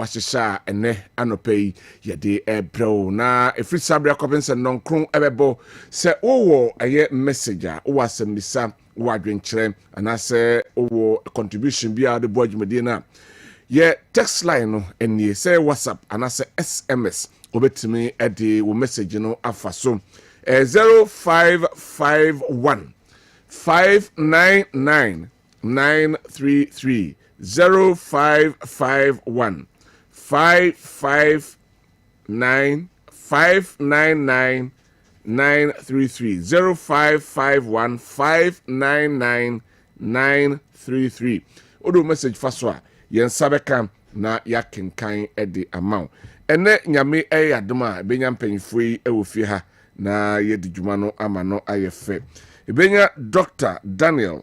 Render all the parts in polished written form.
washisha ene anope yede ebro na efri sabria kopense nonkron ebebo se owo eye messenger o wasembisa wadwenkyerɛ anase owo contribution bia de boadwumadi na ye text line no enie say WhatsApp anase SMS obetimi ede wo message no afa so 0551 599 933 0551 559 599 933 0551 599 933 odo message faswa yen sabeka na yakenkan edi amount ene nyame eyadoma benya mpanyifoi ewofie ha na yedi dwuma no ama no ayefe ebenya Dr. Daniel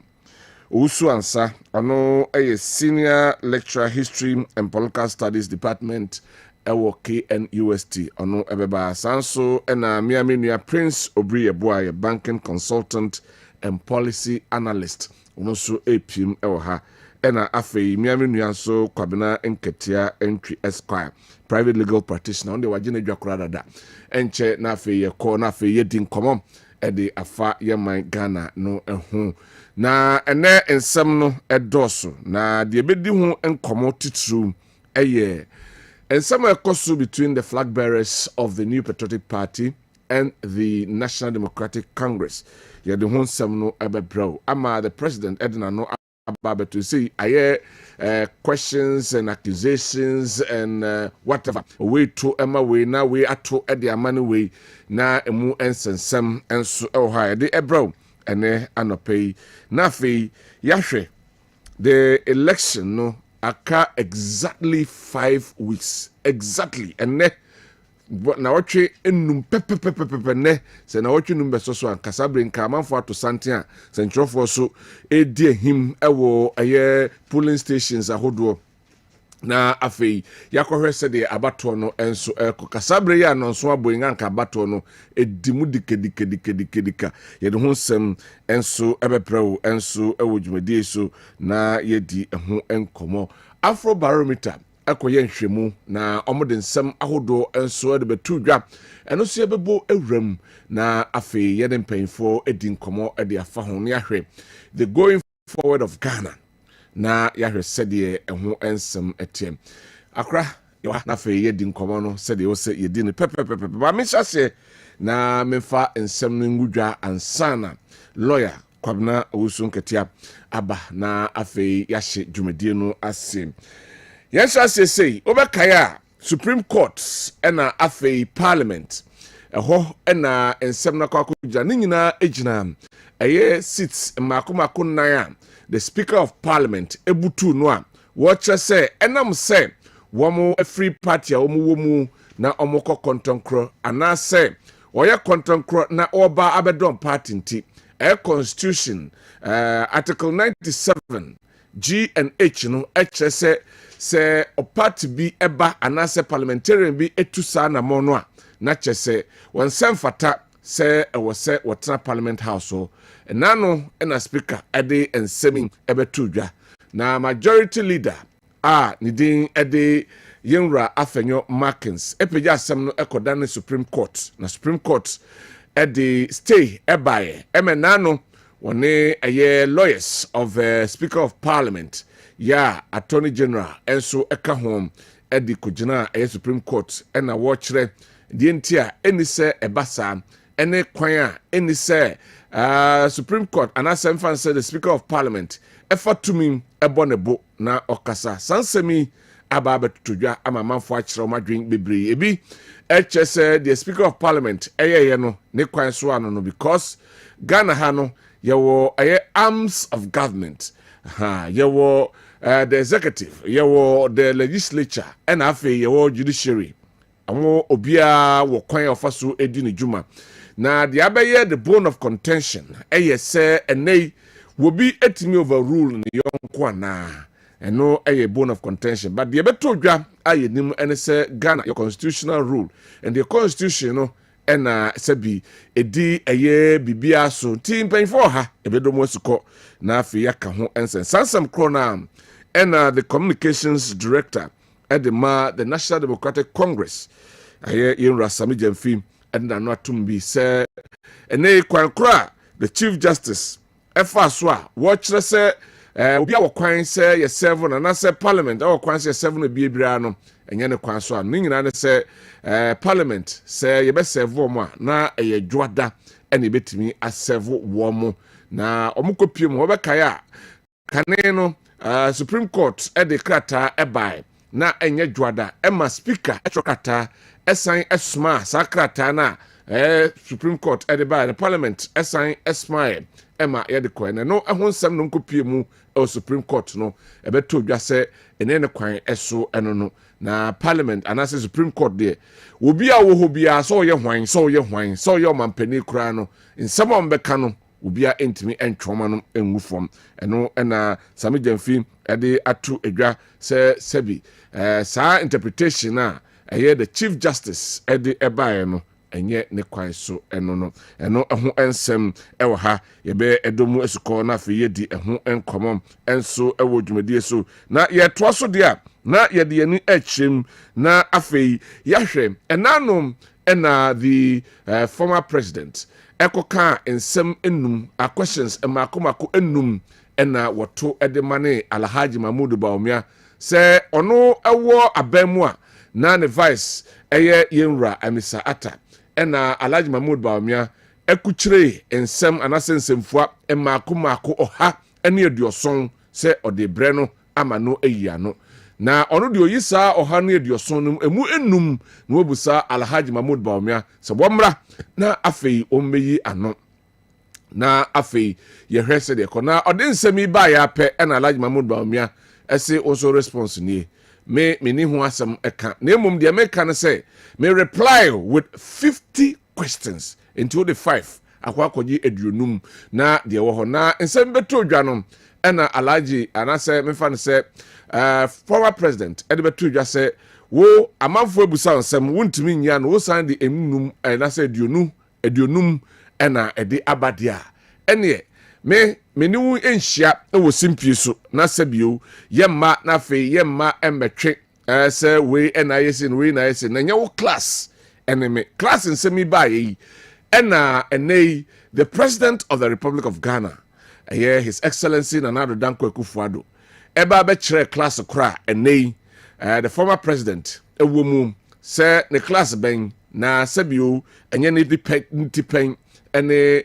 Owusu Ansa ono eye senior lecturer history and political studies department ewo KNUST ono ebeba sanso ena miamenua Prince Obriyeboa banking consultant and policy analyst ono so epim ewo ha ena afei miamenua so Kwabena Ntwie Esquire private legal practitioner onde wagene dwakora dada enche na afei yeko na afei yedi nkomom ede afa yeman Ghana no ehu na ene ensem no edoso na de ebedi hu nkomo titru eye ensem ekoso between the flag bearers of the New Patriotic Party and the National Democratic Congress ye de hu nsem no ebebro ama the president edna no about to see questions and accusations and whatever we to Emma we now we ato edi amani we na emu ensensem enso ha de ebro ene anope na fi yahwe the election no aka exactly 5 weeks exactly ene na watwe enum pepepepepe ne se na watwe num beso so ankasa brinka amanfo ato santen a sentrofo so edi ehim ewo eye polling stations ahodo na afei yakohwe se de abato no enso kasabre ya no nso aboyinga nka abato no edimu dikedika ye de ho nsem enso ebeprewo enso ewo dwumadi so na yedi ho enkomo Afro Barometer akoye nhwemu na omode nsem ahodo enso de betudwa eno so yebebo ewram na afei ye de mpanfo edi nkomo de afa ho ne ahwe the going forward of Ghana na yahwe sede eho ensem etem akra yo na afei ye di nkomo no sede wo se ye di ne pepepepe ba me hyase na memfa ensem no ngudwa ansana lawyer Kwabena Owusu Nketia aba na afei yahye dwumadie no ase yes say obekaya Supreme Court ena afei Parliament eho ena ensem na kwakuja ni nyina ejina eye seats makomako nan the Speaker of Parliament ebutu no a watch say enam say womo a free party a womu na omoko kontonkro ana say oya kontonkro na oba abedon party nti constitution article 97 G and H no HSA se o party bi eba anase parliamentarian bi etusa na mono a na chese won semfata se ewo se wotena parliament house so enano ena speaker ede ensemi ebetudwa na majority leader nidin ede yenra afenyo Markins epeja asem no ekoda na Supreme Court na Supreme Court ede stay ebaye emenano wone aye lawyers of Speaker of Parliament Attorney General enso eka home edi kujina Supreme Court ena watchre die ntia eni se ebasa ene kwan a eni se Supreme Court anasa mfa say the Speaker of Parliament efa tumi ebonebo na okasa sansemi aba betudwa ama manfo akire o madwen bebre ebi say the Speaker of Parliament eyeye no ne kwan so ano no because Ghana ha no yewo arms of government yewo the executive yewo the legislature and afi yewo judiciary amo obia wo kwan ofaso edi ne djuma na the abaye the bone of contention say enei will be etimi overrule ne yonko na eno bone of contention but the beto dwa ayenim ene say Ghana your constitutional rule and the constitution no ena sabi edi bibia so timpen for ha ebedomo suko na afi yaka ho ensen sansam krona ena the communications director edema the National Democratic Congress aye yenra Sami Jamfi edna no atum bi se ene kwankora the Chief Justice efa so a wo kire se obi a wo kwan se ye serve na se parliament a wo kwan se serve no biebira no enye ne kwan so a no nyina ne se parliament se ye be serve mo a na eye dwoada ene betimi a serve wo mo na omukopie mo obekae a kane no Supreme Court de krata ebai na enye dwoada ema speaker etrokata esan esma sakrata na Supreme Court de bai the parliament esan esma ema yede ko ene no ehun nsem no nkopie mu Supreme Court no ebeto dwa se ene ne kwan eso eno no na parliament anase Supreme Court de obi a wo hobia so ye hwan so ye hwan so ye omampani kura no nsem ombeka no ubia entimi entwoma no enwu fom eno na Sami Jamfi ede atu edwa se sebi saa interpretation na the Chief Justice ede ebae no enye ne kwan so eno eho ensem ewo ha yebe edomu esuko na afi yedi eho enkomom enso ewo dwumadie so na ye to so dia na ye de ani achim na afi yahwe enanom ena the former president ekoka ensem enum a questions emakomako enum ena woto edemane Alhaji Mahmoud Bawumia se ono ewo abamu a na ne vice eye yenra Amisa Ata ena Alhaji Mahmoud Bawumia ekuchire ensem anasensemfua emakomako oha ene eduoson se ode bre no ama no eyia no na ono de oyisa oha no eduoson no emu enum no obusa Alhaji Mahmoud Bawumia se bomra na afei ommeyi ano na afei ye hwese de ko na ode nsemi ba ya pe na Alhaji Mahmoud Bawumia ese also response ni me ni ho asem eka na emom de me kan say me reply with 50 questions into the 5 akwa kogi eduonum na de wo ho na nsem beto dwa no na Alhaji anase me fa ne say former president ede beto dwa say wo amanfo ebusa nsem wontimi nya no wo san de enum na say eduonum na ede abadia ene me ni wu enhia wo simpie so na sabio yemma na fe yemma emmetwe se we na yesin we na yesin na nya wo class enemy class nsemi ba yi na enei the president of the Republic of Ghana his excellency Nana Dankwa Kufuado eba be kire class kra enei the former president ewomu se ne class ben na sabio enye ne dipen ene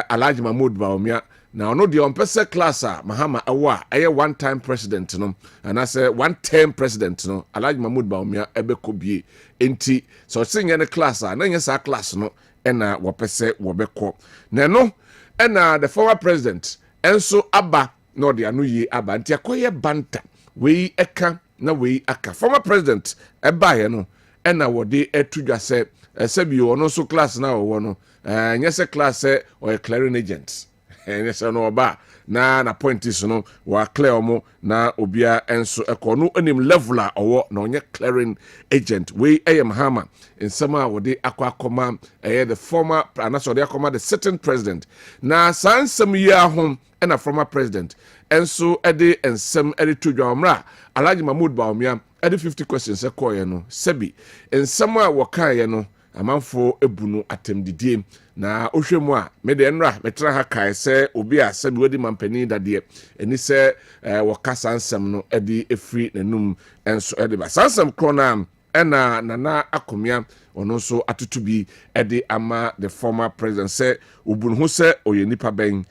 Alhaji Mahmoud Bawumia na ono de ompese class a Mahama awa eye one time president no and I say one term president no Alhaji Mahmoud Bawumia ebeko bie enti so sinye ne class a na nya sa class no ena wopese wobeko na no ena the former president enso aba no de anu yi aba nti akoye banta we eka na we aka former president eba ye no ena wode etudwa se sebi ono so class na wo no nyese class or a clearing agent nyese no oba na point is no wa clear omo na obia enso ekono enim leveler owo na onye clearing agent we Mahama in sama wode akoma the former anaso de akoma the sitting president na sansem yi ahom na former president enso ede ensem ede tudwa omra Alhaji Mahmoud Bawumia ede 50 questions ekoye no sebi ensem a wokaye no amanfo ebunu atemdidie na ohwemu a me de enra metra ha kai se obi a sabi wadi mampani dade eni se wokasa nsem no edi efri nanum enso edi ba sansem krona ena Nana Akomia ono so atutubi edi ama the former president se obunu ho se oye nipa ben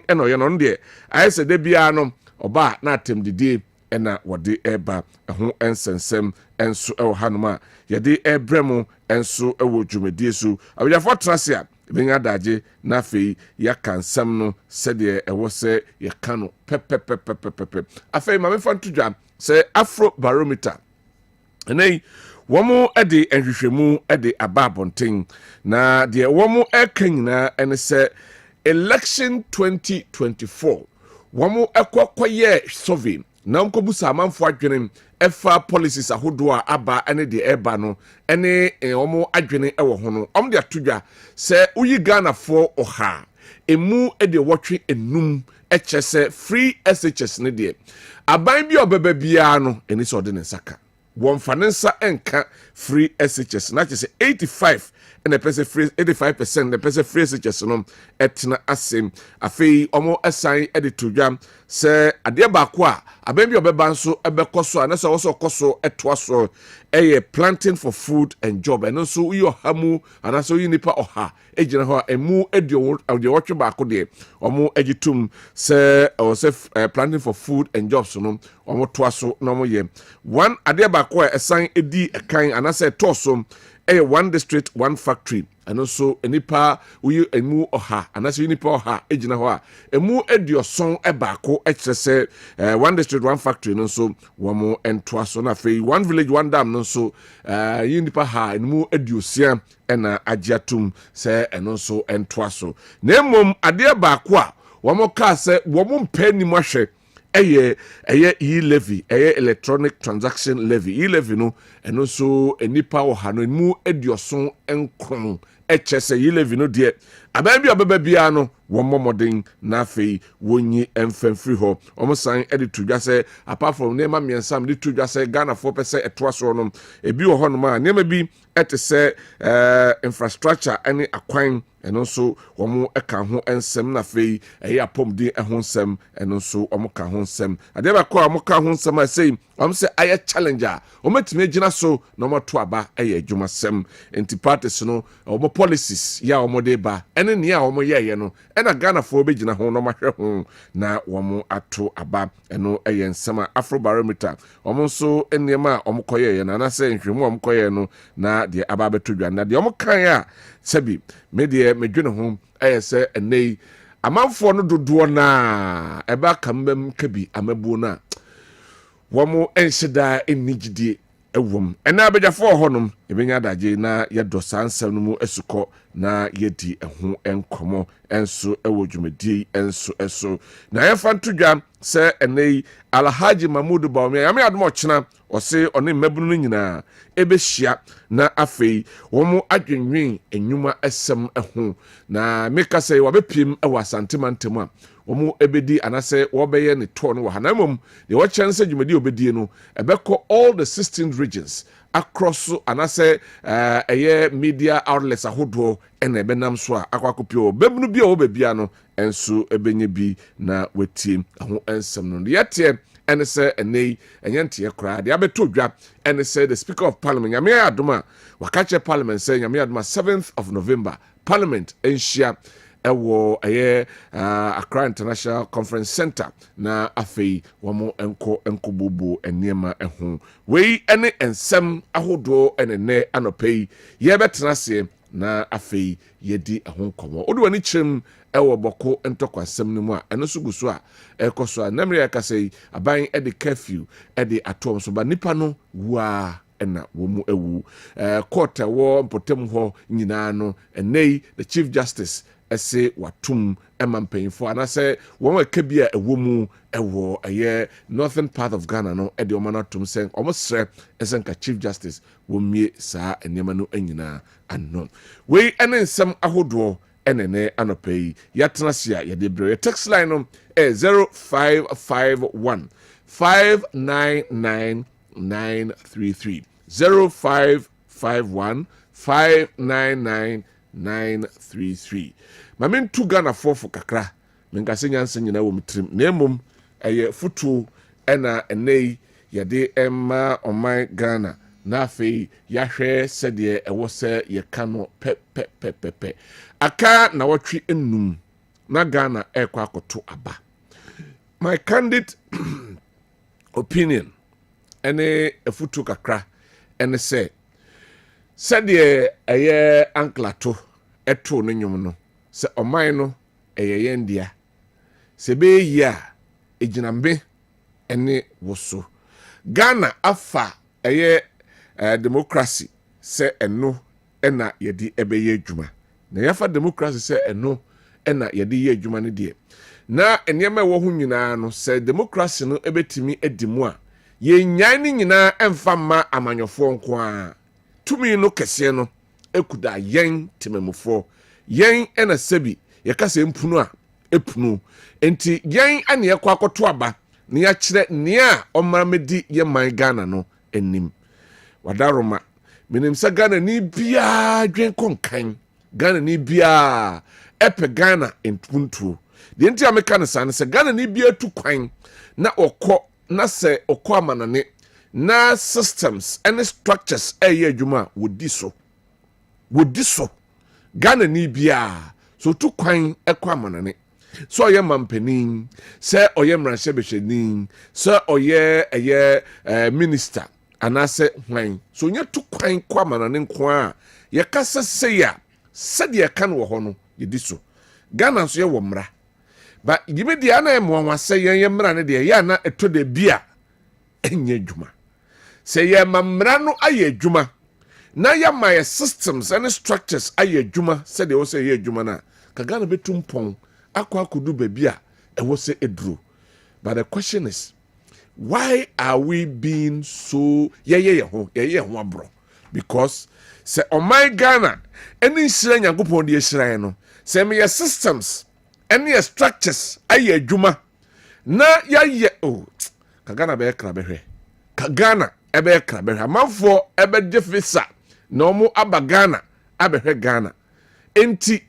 ena oye no de ayese de bia no oba na atemdidie ena wode eba ho ensensem enso ewo hanoma yede ebremu enso ewo dwumadie so abjafo trase a benya daje na fei ya kansam no sede ewo se ya kano pepepepepepe afei ma mefa ntudwa se Afro Barometer enei womo ede enhwehwemu ede ababonten na de womo ekanyina ene se election 2024 womo ekwakoye survey na nkobusa amanfo adwene efa policies ahodo a aba ene de eba no ene omo adwene ewo ho no om de atodwa se uyi Ghana fo oha emu ede wotwe enum ɛkyɛ free SHS ne deɛ aban bi ɔbɛba biara no ɛni sɛ ɔde ne nsa ka wɔmfa ne nsa ɛnka free SHS na kyɛ sɛ 85 and the person free 85% the person free SHS no ɛtena asɛm afei ɔmo ɛsan ɛde to dwam sɛ adeɛ baako a aban bi ɔbɛba nso ɛbɛkɔ so a na sɛ wɔsɔ kɔ so ɛtoa so ɛyɛ planting for food and job ɛno nso woyɛ ɔha mu anaasɛ woyɛ nipa ɔha ɛgyina hɔ a ɛmu deɛ wɔtwe baako deɛ ɔmo agye tom sɛ ɛwɔ sɛ planting for food and jobs no ɔmo toa so na ɔmo yɛ one adeɛ baako a ɛsan ɛdi ɛkan anaasɛ ɛtɔɔ so ɛyɛ one district one factory ɛno nso nipa woyɛ emu ɔha anaasɛ nipa ɔha egyina hɔ a emu aduɔson ɛbaako ɛkyerɛ sɛ one district one factory no nso wɔn ntoa so na afei one village one dam no nso yi nipa ha emu aduosia ɛna agye atum sɛ ɛno nso ntoa so na emom adeɛ baako a wɔn kaa sɛ wɔn mpɛ nimu ahwɛ ɛyɛ e-levy ɛyɛ electronic transaction levy e-levy no ɛno nso nipa ɔha no emu aduɔson nkron ɛkyɛ sɛ e-levy no deɛ aban bi a ɔbɛba biara no wɔn mmɔmɔden na afei wɔnyi mfɛmfiri hɔ wɔn san ɛde to dwa sɛ apart from nneɛma mmiɛnsa de to dwa sɛ ghanafoɔ pɛ sɛ ɛtoa soɔ no ebi wɔ hɔnom a nneɛma bi ɛte sɛ infrastructure ɛne akwan ɛno nso wɔn ɛka ho nsɛm na afei ɛyɛ apɔmuden ɛho nsɛm ɛno nso wɔn ka ho nsɛm adeɛ baako a wɔn ka ho nsɛm a ɛsɛ wɔn sɛ ayɛ challenge a wɔn atumi agyina so na wɔn ato aba ɛyɛ adwumasɛm nti parties no wɔn policies yɛ a wɔn de ba ɛne nea a wɔn yɛɛyɛ no ɛna ghanafoɔ bɛgyina ho na wɔn ahwɛ ho na wɔn ato aba ɛno ɛyɛ nsɛm a afrobarometer wɔn nso nneɛma a wɔn kɔyɛɛyɛ na anaasɛ nhwɛmu a wɔn kɔyɛɛ no na deɛ aba abɛto dwa na deɛ wɔn kan a sɛbi medeɛ medwene ho ɛyɛ sɛ ɛnɛ yi amanfoɔ no dodoɔ naa ɛbɛ aka mbɛm ka bi amabuo no a wɔn nhyɛ daa nni gyidie ɛwom ɛna abɛgyafoɔ hɔnom ɛbɛnya adagye na yɛdɔ saa nsɛm no mu asukɔ na yɛdi ɛho nkɔmmɔ ɛnso ɛwɔ dwumadie ɛnso ɛso na yɛfa nto dwa sɛ ɛnɛ yi alhaji mahmud bawumia yame adom ɔkyena ɔse ɔne mmabunu no nyinaa ɛbɛhyia na afei wɔn adwenwen enwuma ɛsɛm ɛho na meka sɛ wɔbɛpiem ɛwɔ asantemantam a wɔn ɛbɛdi anasɛ wɔbɛyɛ ne toɔ no wɔ ha na mmom deɛ wɔkyɛn sɛ dwumadie obɛdie no ɛbɛkɔ all the 16 regions across anasɛ ɛyɛ media outlets ahodoɔ ɛna ɛbɛnam so a akɔ akɔpio bɛbunu bi a wɔbɛ bia no ɛnso ɛbɛnya bi na wɔtie ɛho nsɛm no yɛteɛ ɛne sɛ ɛnɛ yi ɛnyɛ nteɛ koraa deɛ abɛtɔ dwa ɛne sɛ the speaker of parliament nyame ayɛ adom a waka kyerɛ parliament sɛ nyame ayɛ adom a 7th of November parliament ɛnhyia ɛwɔ ɛyɛ Accra International Conference Center na afei wɔn nkɔ bobo nneɛma ɛho wei ɛne nsɛm ahodoɔ ɛne nɛ anɔpɛ yi yɛbɛtena aseɛ na afei yɛdi ɛho nkɔmɔ wode w'ani kyerɛm ɛwɔ bɔko ntɔkwasɛm no mu a ɛno nso gu so a ɛkɔ so a namre yɛkasa yi aban ɛde curfew ɛde atoɔm so ba nipa no wua ɛna wɔn mu ewu court ɛwɔ mpɔtam hɔ nyinaa no ɛnɛ yi the chief justice ɛsɛ watum ɛma mpanyinfoɔ anasɛ wɔn ɛka bi a ɛwɔ mu ɛwɔ ɛyɛ northern part of Ghana no ɛde wɔn atum sɛ wɔn srɛ ɛsɛ nka chief justice wɔn mie saa nneɛma no nyinaa ano wei ɛne nsɛm ahodoɔ ɛne ne anɔpɛ yi yɛatena se a yɛde brɛ yɛ text line no 0551 599 933 0551 599 933 mame ntu Ghana fofo kakra menkase nyansa nyina wɔ mtrim na mmom ɛyɛ futu ɛna ɛnɛyi yɛde ɛma ɔman Ghana na afei yɛahwɛ sɛdeɛ ɛwɔ sɛ yɛka no pɛpɛpɛpɛ aka na wɔtwe ennum na Ghana ɛkɔ akɔto aba my candid opinion ɛne afutu kakra ɛne sɛ sɛdeɛ ɛyɛ anklato ɛto no nwom no sɛ ɔman no ɛyɛ yɛn dea sɛ bɛyɛ a ɛgyinambe ɛne woso Ghana afa ɛyɛ democracy sɛ ɛno ɛna yɛde ɛbɛyɛ adwuma na yɛfa democracy sɛ ɛno ɛna yɛde yɛ adwuma no deɛ na nneɛma ɛwɔ ho nyinaa no sɛ democracy no ɛbɛtumi adi mu a yɛnyan no nyinaa ɛmfa mma amanyɔfoɔ nko a tumi no kɛseɛ no ekuda yɛn temamufoɔ yɛn ɛna sɛbi yɛka sɛ mpunu a epunu enti yen ane yakwa akoto aba ne ya kire ne a omramedi ye man Ghana no enim wadaroma menim sa Ghana ni bia dwen konkan Ghana ni bia epe Ghana entuntu de enti ameka ne sa ne se Ghana ni bia tu kwan na okọ na se okọ amanane na systems and structures adwuma wodi so Ghana ni bia so tu kwan ekọ amanane so oye mampanin se oye mranhye behwenin se oye minister anase hwan so nya tu kwan kwa manane nko a ye kasa se ya sede ye kan wo ho no ye di so Ghana so ye wo mra ba yime dia na emo wase ye mra ne de ya na eto de bia enye dwuma se ye mamra no aye dwuma na ya my systems and structures aye dwuma sede wo se ye dwuma na ka Ghana betum pon akwa kudu bebia ewo se edru. But the question is, why are we being so ho bro? Because say on my Ghana any shira nyankopon de shira no say me systems any structures aye adwuma na ya oh ka Ghana be kra behwe ka Ghana ebe kra behwe amanfo ebe de visa na omo aba Ghana abehwe Ghana enti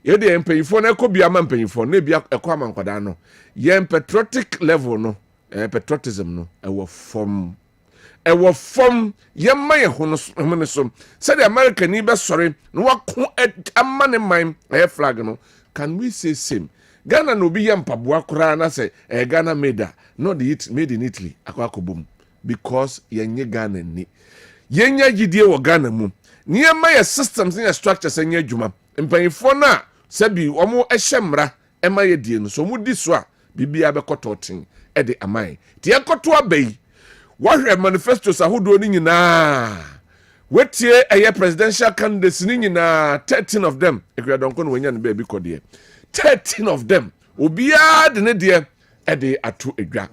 ye de empanyifo na ekobia ma empanyifo na bia ekọ amankwada no ye patriotic level no patriotism no ewo form ye ma ye ho no so said the American ni be sorry no wako amane man flag no can we say same Ghana no bi ye mpaboa kora na say Ghana made not the made in Italy akwakobom because ye nye Ghana ni ye nya gidie wo Ghana mu ni ye ma ye systems and structures anya adwuma empanyifo na sabi omo ehemra ema ye die no so mu di so a bibia be kototin e de amai ti ekoto abai wahwe manifestos ahodo ni nyina wetie eye presidential candidates ni nyina 13 of them ekwadonko no wanya ne ba bi kodie 13 of them obia de ne de e de ato edwa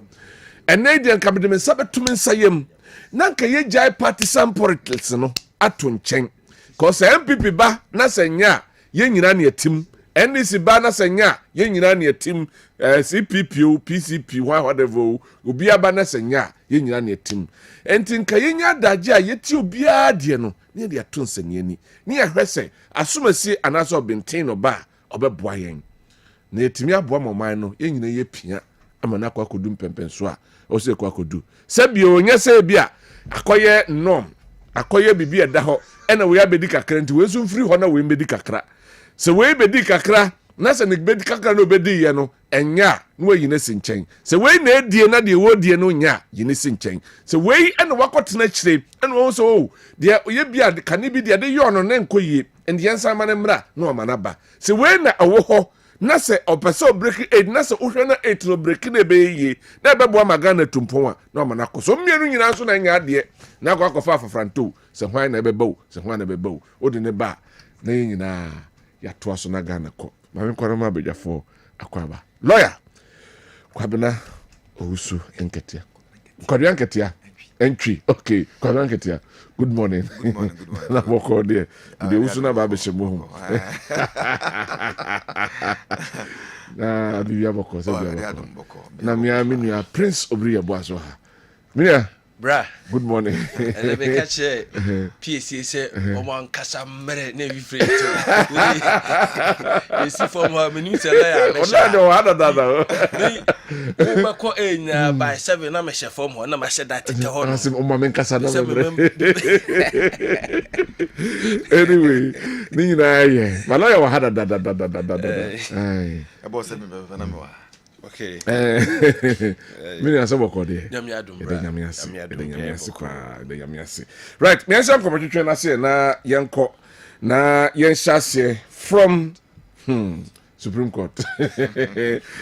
ene de nkabede men sabetum nsayem nanka ye jai partisan politics no ato nchen cause MPP ba na senya ye nyina ne atim NDC ba na senya ye nyina ne atim CPP PCP whatever obi aba na senya ye nyina ne atim enti nka ye nya daje a ye ti obi ade no ne de ato nsanya ni ne ye hwese asomasi anaso benten no ba obeboa yen na etimi aboa moman no ye nyina ye pia amana kwa kodu mpempenso a o se kwa kodu sabi onye se bia akoye norm akoye bibi eda ho ena we abedi kakra nti we so mfiri ho na we mbedi kakra se we bedi kakra na se ne bedi kakra no bedi ye no enya no we yine sinchen se we na edie na de wo die no nya yine sinchen se we ena wakotena kire ena wo so de ye bia kane bi de yo no na nkoyie ndi yensa ma ne mra na o manaba se we na awo ho na se opese break aid na se uhwe na 8 no break na be yie na be bo magana tumpon a na o manako so mienu nyina so na nya de na akwafa afafranto se hwan na be bawo se hwan na be bawo odi ne ba na nyina ya to aso na Ghana ko ma me kwara ma bedwafo akwaba lawyer Kwabena Owusu Nketia Kwabena Nketia Ntwie okay Kwabena Nketia good morning na boko de Owusu na ba be shemo na biya boko se biya boko na mi ya Prince Obriye boaso ha miya bra good morning ele be kache PSC se omo nkasa mere na wi free to esi for mo menu se la ya me ona de wa da me ba ko enya by 7 na me she form ho na ma she that te ho no asim omo me nkasa na mere anyway ni na ye malo ya wa hada da ai abo se me be na me wa okay mini asabo ko de nyamiadum right me answer competition na say na yenko na yenhyase from Supreme Court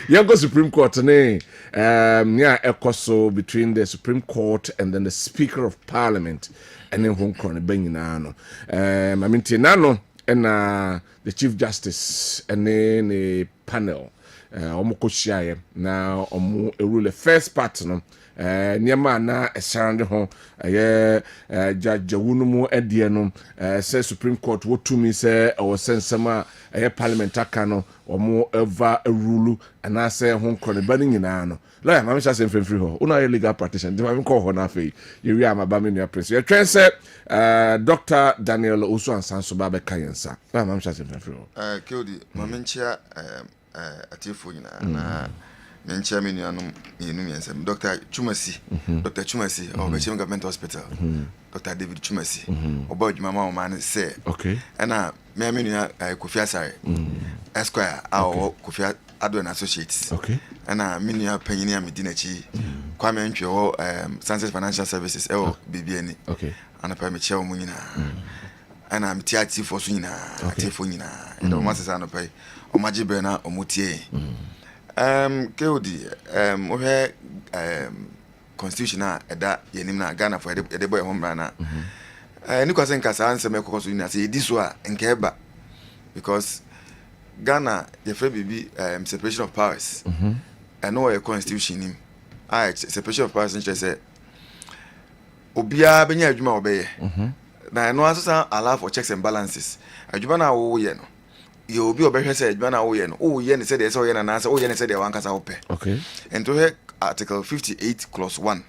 yenko Supreme Court ne yeah ekoso between the Supreme Court and then the Speaker of Parliament and then hon kron be nyina no I mean tinano and the Chief Justice and then a panel omo ko shiaye na omo rule first part no nneɛma na ɛsarande ho ɛyɛ jawu no mu ɛdeɛ no sɛ Supreme Court wotumi sɛ ɛwɔ sɛ nsɛm a ɛyɛ parliament aka no ɔmo ɛva rule anaasɛ ho nkorɔ ne ba no nyinaa no lawyer maame hyɛ asɛm mfimfiri hɔ wona yɛ legal practitioner nti maame kɔɔ hɔ no afei yɛwie amaba me nua prince yɛtwɛn sɛ Dr. Daniel Owusu Ansan so ba bɛka yɛn nsa lawyer maame hyɛ asɛm mfimfiri hɔ Kodi maame nkyia atiefo nyinaa na menkyia me nuanom yɛnum yɛnsɛm Dr. Chumasi Dr. Chumasi Bɛkyɛm Government Hospital Dr. David Chumasi ɔba adwuma ma ɔma ne sɛ ɛna me nua Kofi Asare Esquire a ɔwɔ Kofi Adwen Associates ɛna me nua panyini a medi n'akyi Kwame Ntwie wɔ Sunset Financial Services ɛwɔ BBN anapa mekyia wɔ mu nyinaa ɛna metia atiefo so nyinaa atiefo nyinaa ɛdɛ ɔma sesa anapa yi ɔmagye brɛ na ɔmotie Kodi wohwɛ constitution a ɛda yɛnim na Ghana for yɛde bɔ yɛ ho mmara na ni kwasɛ nka saa nsɛm ɛkɔkɔ so nyinaa sɛ yɛdi so a nka ɛba because Ghana yɛfrɛ biribi separation of powers ɛno wɔ yɛ constitution nim separation of powers nkyerɛ sɛ obiara bɛnya adwuma a wɔbɛyɛ na ɛno aso sa allow for checks and balances adwuma na wɔyɛ no yɛ obi obɛhwɛ sɛ adwuma na wɔyɛ no wɔyɛ ne sɛ deɛ sɛ wɔyɛ na nansa wɔyɛ ne sɛ deɛ wankasa wɔpɛ and to hear article 58 clause 1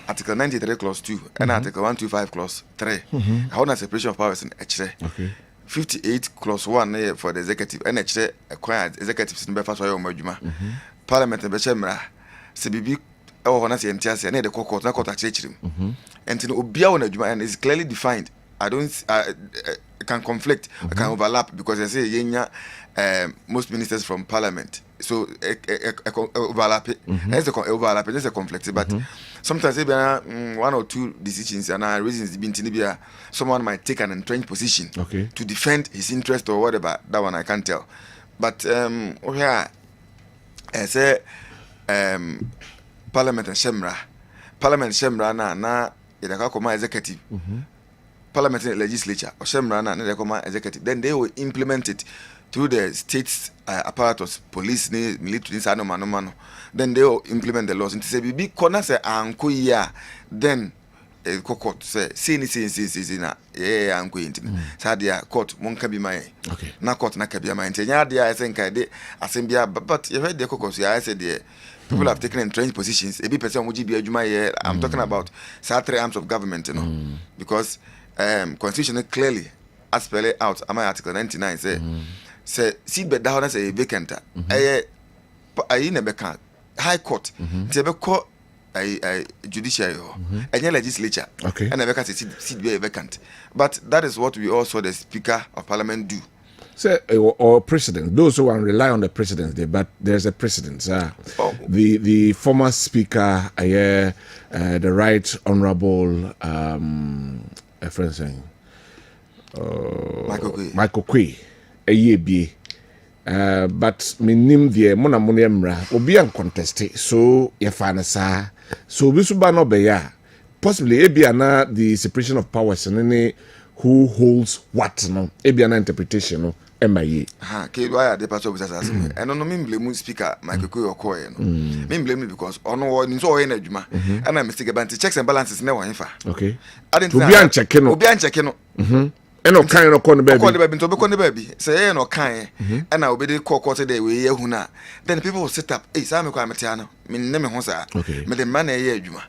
article 93 clause 2 and article 125 clause 3 how na separation of powers in ɛkyerɛ 58 clause 1 for the executive and ɛkyerɛ ɛkwan executives no bɛfa so ayɛ wɔn adwuma parliament bɛhyɛ mmara sɛ bibi ɛwɔ hɔ na sɛ yɛnte ase ɛna yɛde kɔ court na court akyerɛkyerɛ mu and no obiara wɔ n'adwuma and it's clearly defined. I don't can conflict, can overlap because I say yenya most ministers from parliament, so overlap it. There's a overlap. There's a conflict, but sometimes if one or two decisions and reasons being to someone might take an entrenched position to defend his interest or whatever. That one I can't tell. But here I say parliament and shemra na yedaka koma executive. Parliament and legislature or Shemrana and the executive, then they will implement it through the state's apparatus, police, military, no. Then they will implement the laws. And to say, be corner say, Anko ya, then a court say, see, na, yeah, Anko intin. Sadia court, won't be my, na court, na cabia my intent. I think I did, Assembia, but you heard the cocos, I said, yeah. People have taken entrenched positions. A bit person would be a Juma. I'm talking about three arms of government, you know, because constitution clearly as spelled out my article 99 say seat bed down as a vacant I never can high court call a judiciary and legislature and never can seat be vacant, but that is what we also the Speaker of Parliament do. Say or president, those who rely on the president there, but there's a precedent. The former speaker, the Right Honorable friend saying Michael Quay, a year be. But me name the mona moniamra will be uncontested, so yafana so Bisuba no beya. Possibly Ebiana the separation of powers and any who holds what no Ebiana interpretation no MIA. Okay, why are the part of us and I don't know me blame speaker Michael Quay or Coy no. Me blame me because on one so in Juma and I mistake about checks and balances never infa. Okay. I didn't be checking no. And no kind of corner baby. Corner baby to be corner baby. Say no kind and I will be the court today we huna. Then people will sit up. Hey, Sam Kwametiano. Me name hosa. Me the man a Juma.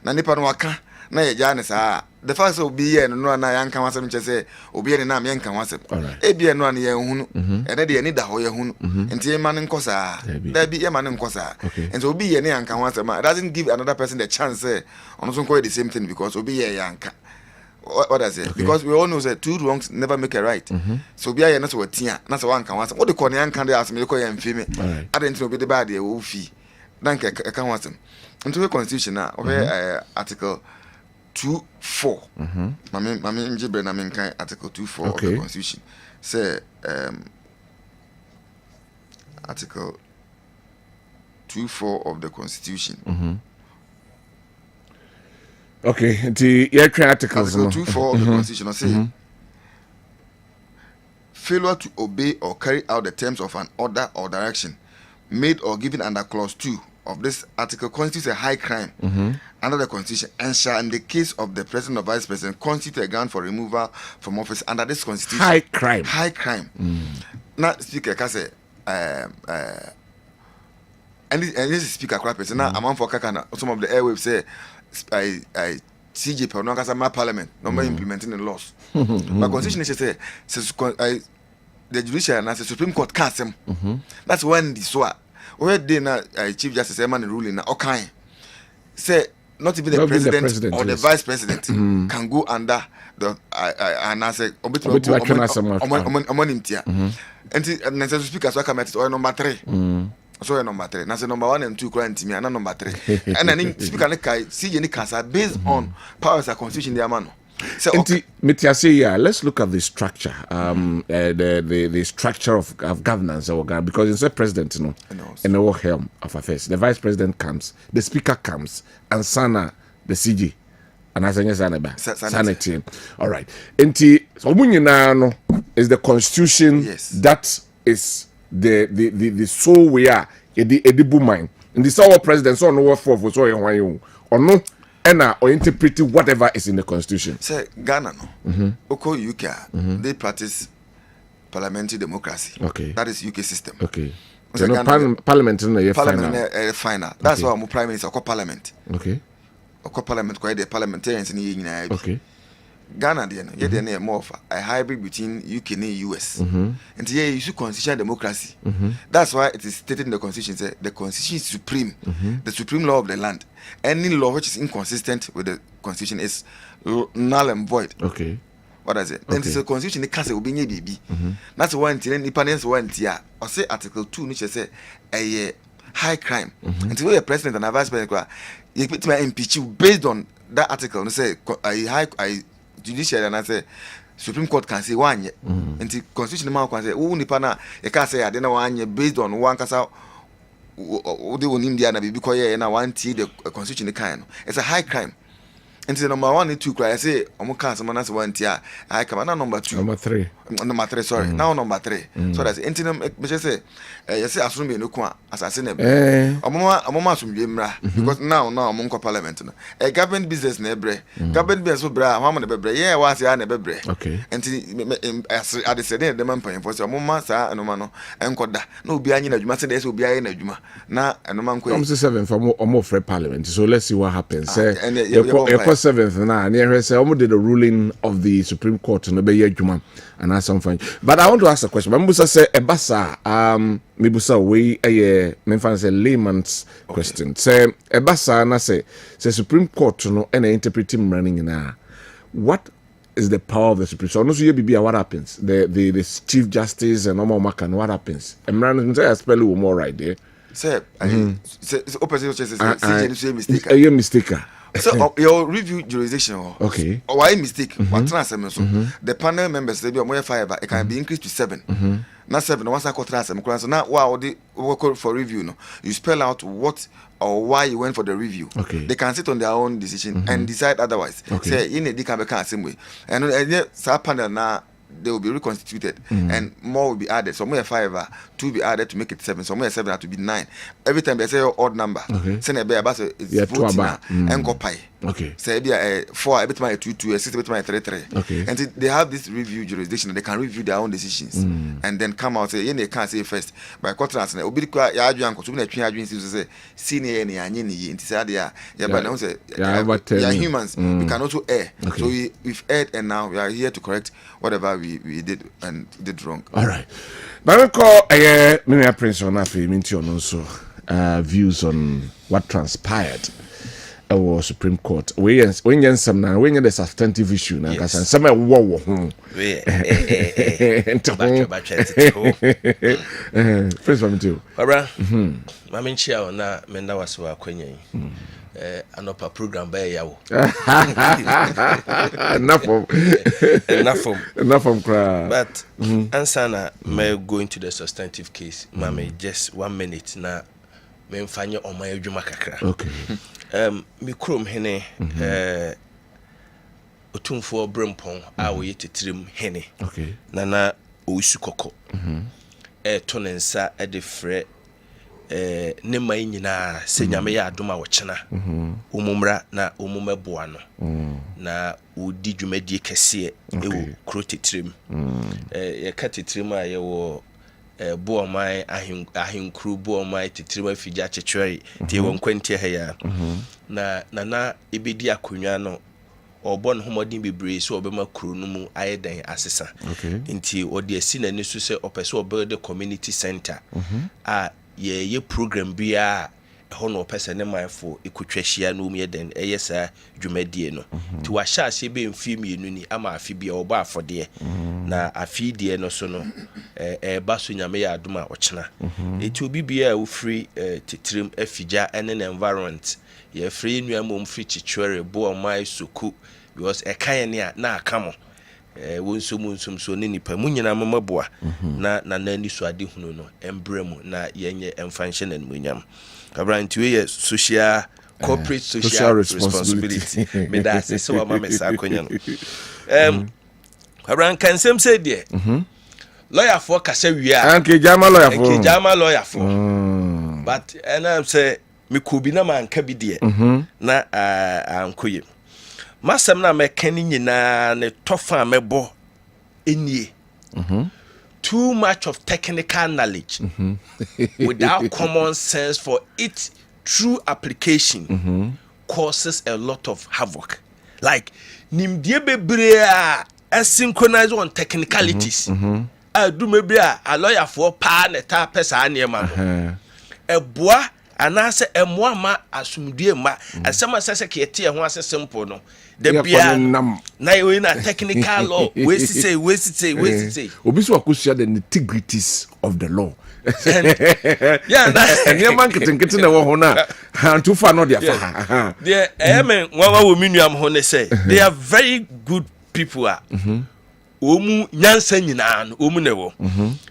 Na nipa no waka na ye jane sa. The first will be here no na yanka wasem chese obi ene na me yanka wasem. E bi eno na ye hunu. Ene de ni da ho ye hunu. Enti man nkosa. Da bi ye man nkosa. And so obi ye ne yanka wasem. It doesn't give another person the chance on so call the same thing because obi ye yanka. What I say? Because we all know that two wrongs never make a right. So be a not what tia, not one can answer. What the Korean can ask me, and female. I didn't know be the bad will fee. Thank you, I can't want them. Into the constitution now, article 2.4. Mammy Jibben, I mean, article 2.4 of the constitution. Say, article 2.4 of the constitution. Okay, the articles. Article 2.4 of the Constitution say failure to obey or carry out the terms of an order or direction made or given under clause 2 of this article constitutes a high crime under the Constitution and shall, in the case of the President or Vice President, constitute a ground for removal from office under this Constitution. High crime. High crime. Now, Speaker, can say, and this is Speaker crap. Now, I'm on for Kakana. Some of the airwaves say, I CJ per no my parliament, no more implementing the laws. My Constitution is say, the judiciary and the Supreme Court can't say. That's when this one. Where they now Chief Justice Eman ruling now okay say not even the president or the vice president can go under the and I say Omonimtia and the speaker so come to number 3 so number 3 now say number 1 and 2 crime me and number 3 and then speaker like CJ Nikasa based on powers and constitution the man. So okay. Let's look at the structure, the structure of governance or because it's the president, in the helm of affairs. The vice president comes, the speaker comes, and Sana the CG, and as sanity. All right. Ntie so is the constitution that is the sole way are the booming. In the our president so no for or no. Or interpreting whatever is in the constitution. Say Ghana no. Oko UK they practice parliamentary democracy. Okay. That is UK system. Okay. So no parliament no final. That's why I'm prime minister called parliament. Okay. Oko parliament quite the parliamentarians in the Okay. Ghana there more of a hybrid between UK and US. And here you see constitutional democracy. That's why it is stated in the constitution say the constitution is supreme, the supreme law of the land. Any law which is inconsistent with the constitution is null and void. Okay. What is it? Then the constitution the cancer will be baby. That's why independence warranty. Or say article 2 which say a high crime. Until the president and a vice president you put my impeach you based on that article and say I judiciary and I say Supreme Court can say one year. And the constitution can say who nipana you can say I didn't 1 year based on one kasa they will India na because yeah one the constitution kind. It's a high crime. And the number 1 and 2 cry I say someone else 1 tier I come now number 2 number 3 sorry now number 3 so that's interim me say you say assume no kwa assassin omoma asumdwe mra because now monko parliament no government business na ebre government business bra how man bebre yeah was ya na bebre okay and at the said the man pay for so omoma sa enoma no enkoda na obi anyi na adwuma say dey obi ayi na adwuma na enoma nko come 7 for omo free parliament so let's see what happens say 7th now near say omo did the ruling of the Supreme Court no be adwuma and that's something. But I want to ask a question. Mambusa say ebasa mibusa we me fan say layman's question. Say ebasa na say Supreme Court no and interpreting running na. What is the power of the Supreme Court? So no so you be what happens? The Chief Justice and normal makan what happens? Emran say I spell you more right there. Say opposite say mistake. You mistake. So your review jurisdiction okay or why mistake what transfer so the panel members they be more fiber it can be increased to 7 not 7 once I transfer so now wow they work for review no you spell out what or why you went for the review. Okay. They can sit on their own decision and decide otherwise. Okay. Say in a they can be the same way and panel now they will be reconstituted and more will be added. So more 5 2 will be added to make it 7. So more 7 have to be 9. Every time they say odd number, send a bear bass is 14 and go pie. Okay. Say be a 4 a bit my 2 a 6 a bit my 3 3. Okay. And they have this review jurisdiction. They can review their own decisions and then come out say they can't say first by contrast na obi kwa ya adwan ko so na twa adwan say senior ni anye ni nti say dia ya ba na say we are humans we can also err. So we've erred and now we are here to correct whatever we did and did wrong. All right. Now call me Prince on afi minti on also views on what transpired our Supreme Court. When you some now when you the substantive issue na kasa some wo ho. Prince from you. Ora. Mama nchia na menda waso akwanya yi. Anopa program by yawo. Enough from cry. But ansana may go into the substantive case. Mama just 1 minute na me mfanye oma adwuma kakra. Okay. Me krom hene otumfo brempon a wo yetetirim hene. Okay. Nana Owusu koko. To nensa e de frɛ ne mai nyina se nyame ya adoma wo chena umumra na umumeboa no na udi dwumadi kese ewo krotetrim ye katetrim a ye wo bo mai ahinkru bo mai tetrim afigya chechwere tie won kwantie ha ya na ebedi akonwa no obon homodin bebre so obema kru no mu ayedan asesa nti odi asi na ni so se opese obuild community center a ye program bia hono opese ne mindful ekotwahia no mu yeden eyesa dwumadie no ti wa sha ase be mfim yenu ni ama afi bia obo afode na afi die no so no ba so nyame ya adoma ochena eti obi bia wo free titrim afigya ene environment ye free nua mom free chichwere bo mai soku because ekan ne na akamo wonsum so ne nipa munyina mamaboa na nani so ade hunu no embremu na yenye emfanhye na munyam kabranti we social corporate social responsibility me da se so ma mesa akonya no kabran kansem say de lawyer for kasa wia anke jama lawyer for but and say me kubi na manka bi de na ankoye masem na mekani nyina ne tofa mebo enie too much of technical knowledge without common sense for its true application causes a lot of havoc. Like nimdie bebre a synchronize on technicalities do maybe a lawyer for pa na ta pesa anema no eboa anase emoa ma asumdue ma asema sese ke tie ho ase simple no the bia na you na technical law we say obi so akosia the nitty-gritties of the law yeah na man kete na wo ho na too far no dia fa there nwa wo minuam ho ne say they are very good people omu nyansa nyina no omu ne wo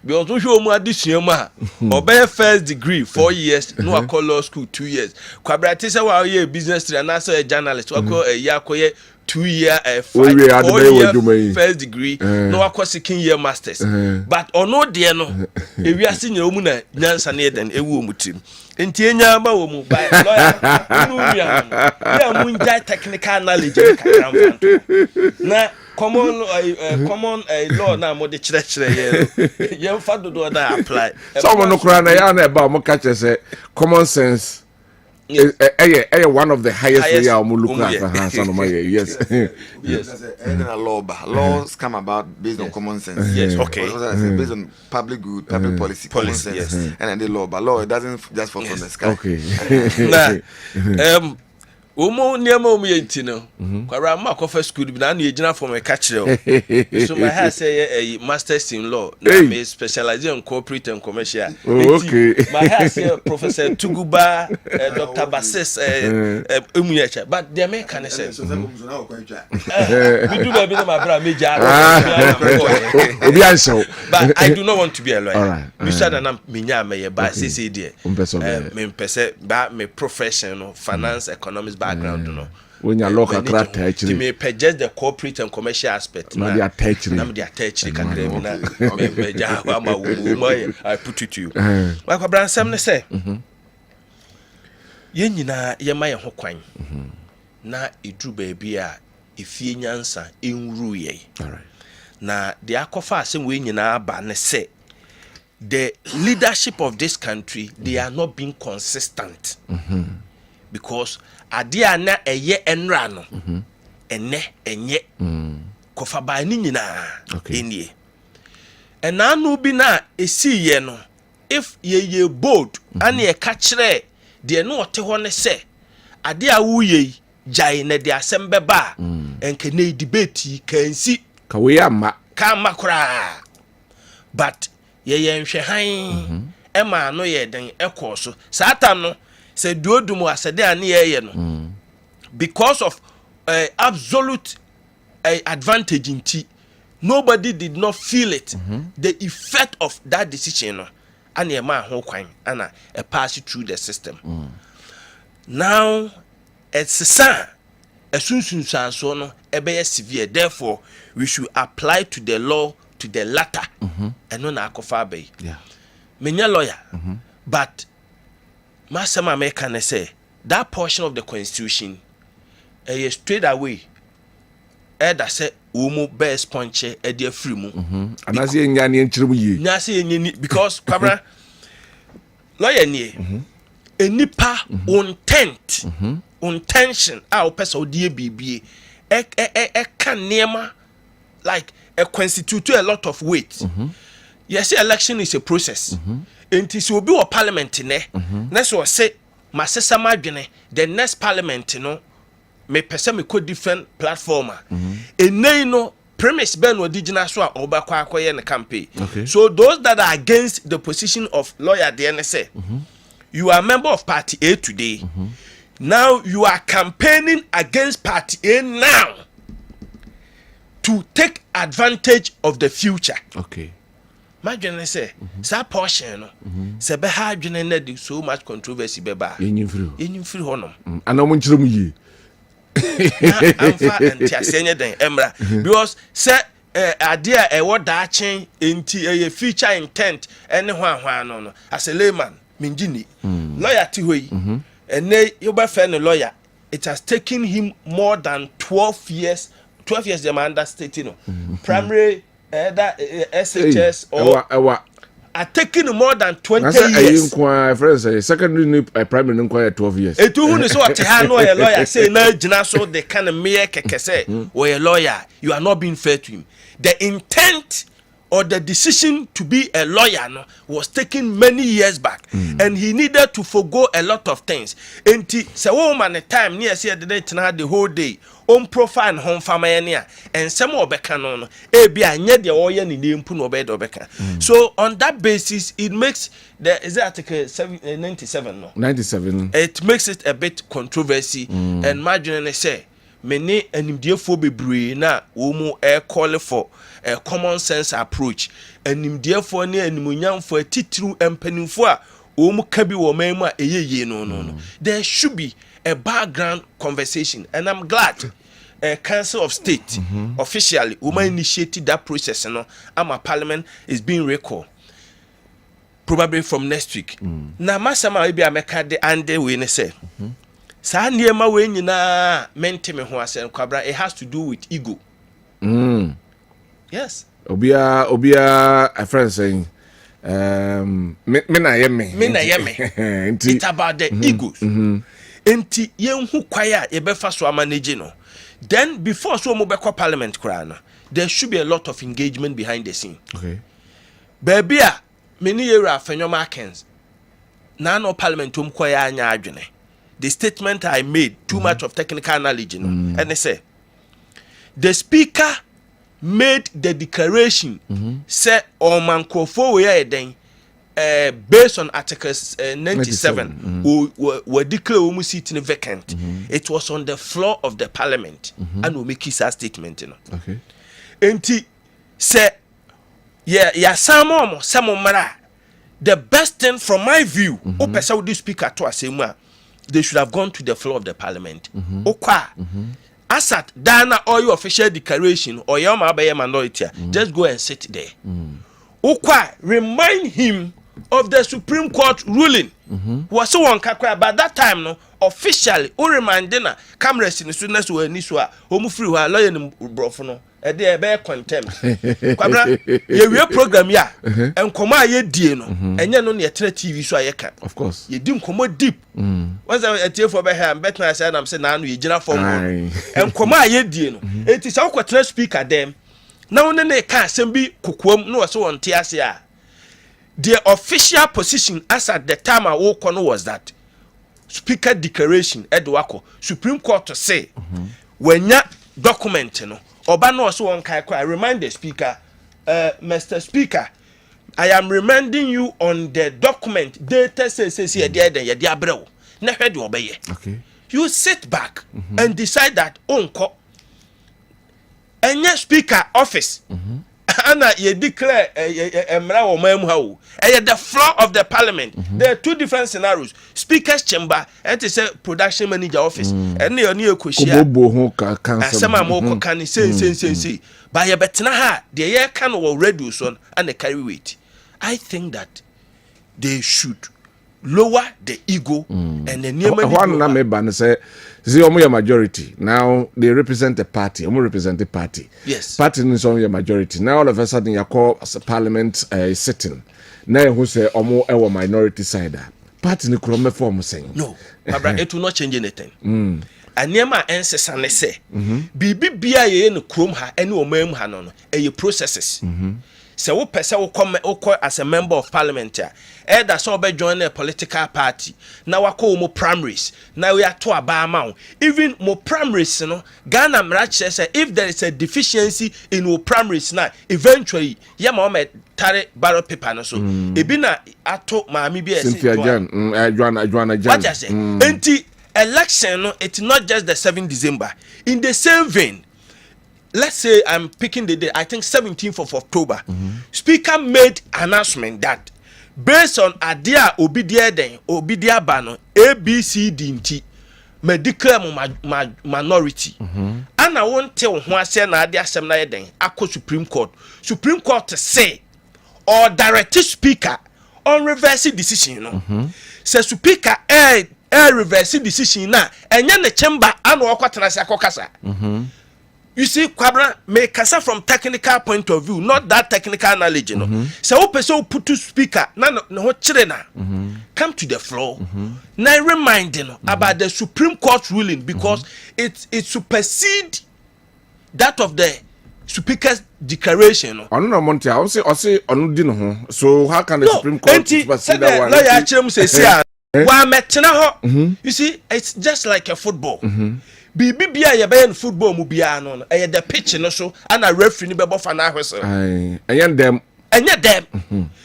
bi on so hwe omu adisuam a obey first degree 4 years no akọ law school 2 years kwabrate se wa ye business trader na so a journalist akọ yakoye 2 year 4 year first degree no akọ second year masters but ono de no ewiase nyina omu na nyansa ne den ewu omu tim enti enya ba omu by lawyer no ya mu njai technical knowledge na common law na mo de chire ye mfa dodo na apply some no kra na ya na ba mo ka che say common sense one of the highest way ya mo look at so no my yes and laws come about based on common sense based on public good public policy common sense yes. And the law but law it doesn't just fall from the sky na omo niam omo yenti no kwara ma kofa school bi na ejina for me ka kire so my has say masters in law na me specialize in corporate and commercial my has professor Tuguba Dr. Basis emuyecha but the American say we do be my brother major obi answer but I do not want to be a lawyer Mr. na menya me ba say there me pese ba me professional finance economics background no when you look at that actually me just the corporate and commercial aspect na they attach kakra bi na me ja ama wo I put it to you wa kwa bransam ne say ye nyina ye ma ye ho kwan na edru ba bia efie nyansa enwuru ye na de akofa asem we nyina aba ne say the leadership of this country they are not being consistent because adia na eye enra no enne enye kofa ba ni nyina enie enanu bi na esi ye no if ye bold ane e ka kire de no ote ho ne se adia wo ye jai na de asembe ba enke na debate kansi ka we amma ka makura but ye nhwe han ema no ye den ekoso satan no se duodumu asede ane ye no because of absolute advantage in tea nobody did not feel it the effect of that decision no ane e ma ho kwan ana e pass through the system now it's sa esunsunsan so no e be severe therefore we should apply to the law to the latter and no na akofa be menya lawyer but Masama American say that portion of the constitution straight away that say umu best punch e dey free mu and as ye nya ne nchiremu yi nya say enye because Kwabena lawyer nie enipa intent intention a opesa odi ebibie can nema like a constitute a lot of weight. Yes, election is a process. And it will be a parliament ne. That's what say my sister Margene, the next parliament, may person me could different platform. And no premise ben or digina so oba kwa in the campaign. So those that are against the position of lawyer the NSA, you are a member of party A today. Now you are campaigning against party A now to take advantage of the future. Okay. My journal say, sa portion, se be ha journal need so much controversy beba. Yin free honor. Ana mo nchiremu yi. I'm far and tiasenya den emra because say idea e what that chain enti a future intent any hwan no as a layman minjini lawyer ti hoyi and you be fair lawyer it has taken him more than 12 years them understating primary SHS or are taking more than 20 years. Friends, secondary primary inquiry 12 years. Et who is what a lawyer say no jina so they can make say or a lawyer you are not being fair to him. The intent or the decision to be a lawyer was taken many years back and he needed to forgo a lot of things. And so woman a time near say the whole day on profile home family and some more becano be a nye the oil in the impu no bed obeka. So on that basis it makes the is article 97 no 97 it makes it a bit controversy and margin say many animdiefo bebree na wo mu call for a common sense approach animdiefo ne animunyamfo atitru empanimfo a wo mu ka bi wo man a eyeye no there should be a background conversation and I'm glad a Council of State officially woman initiated that process and parliament is being recalled probably from next week na masama we be ameka de ande we ne say sa niema we nyina mente me ho asem Kwabra it has to do with ego. Yes. Obia a friend saying me na yeme it's about the egos. Enti yenhu kwaya ye befa so manage no. Then before so mo be parliament kra no there should be a lot of engagement behind the scene. Okay. Baby a many era Fenoma Kens na no parliament kwaya anya adwene. The statement I made, too much of technical knowledge, and they say, the speaker made the declaration, say, oh man, based on Article 97, were declared seat vacant. It was on the floor of the parliament, and we make his statement. Okay. And he said, yeah, some mara. The best thing from my view, the speaker to us, they should have gone to the floor of the parliament. Okwa. Asat Dana or your official declaration or your minority, just go and sit there. Okwa, remind him of the Supreme Court ruling. Was so on Kakwa, but that time no officially o remind na cameras in the students were niswa homu free wa lawyer in brofono e dey be contempt. Kwabra ye we program ya enkoma ye die no enye no na ye tire TV so ayeka. Of course. Ye di nkomo deep. Once I tie for be here bet na say am say na no ye gina form. Enkoma ye die no. Enti say okotire speaker dem. Na won na ka asem bi kokoam no so won tie ase a. The official position as at the time I woke on was that speaker declaration Edwako Supreme Court to say when ya document no oba no so one kai I remind the speaker Mr. Speaker I am reminding you on the document data says here there ya dia brew na hwede obeye. Okay. You sit back and decide that onko enya speaker office Anna, ye declare the floor of the parliament. There are two different scenarios. Speaker's chamber and to say production manager office. And near question. Some more can say. By a betna, the air can will reduce on and the carry weight. I think that they should lower the ego and the name one na me ban say omo majority now they represent a party omo represent a party yes party is on your majority now all of a sudden you call as a parliament sitting now who say omo e minority side party ni kro me form saying no my it will not change anything anema ensesa ne say bibi bia ye no krom ha ene omam ha no e processes se wo pese wo come as a member of parliament either so be join a political party na wako mo primaries na we are to aba even mo primaries no Ghana mrache say if there is a deficiency in wo primaries na eventually ya ma o tare ballot paper no so ebi na ato maami bi ese Joanna what I say enti election no it's not just the 7th December in the same vein. Let's say I'm picking the day, I think 17th of October. Speaker made announcement that based on Adia Obidia Den, Obidia Bano, ABCD, may declare minority. And I won't tell who I say Adia Semna Den, I go Supreme Court. Supreme Court to say or direct speaker on reversing decision, you know. Say speaker reverse decision na enya the chamber and wakwatanase akokasa. You see, Kwabena may kasa from technical point of view, not that technical knowledge, you know. So, person put to speaker, no children, come to the floor. Now, reminding about the Supreme Court ruling because it supersedes that of the Speaker's declaration. I don't know, Monty. I say, on dino. So, how can the Supreme Court supersede that one? You see, it's just like a football. Bibia ye be football mu bia no the pitch no so and a referee ni be bofa na hwese enye dem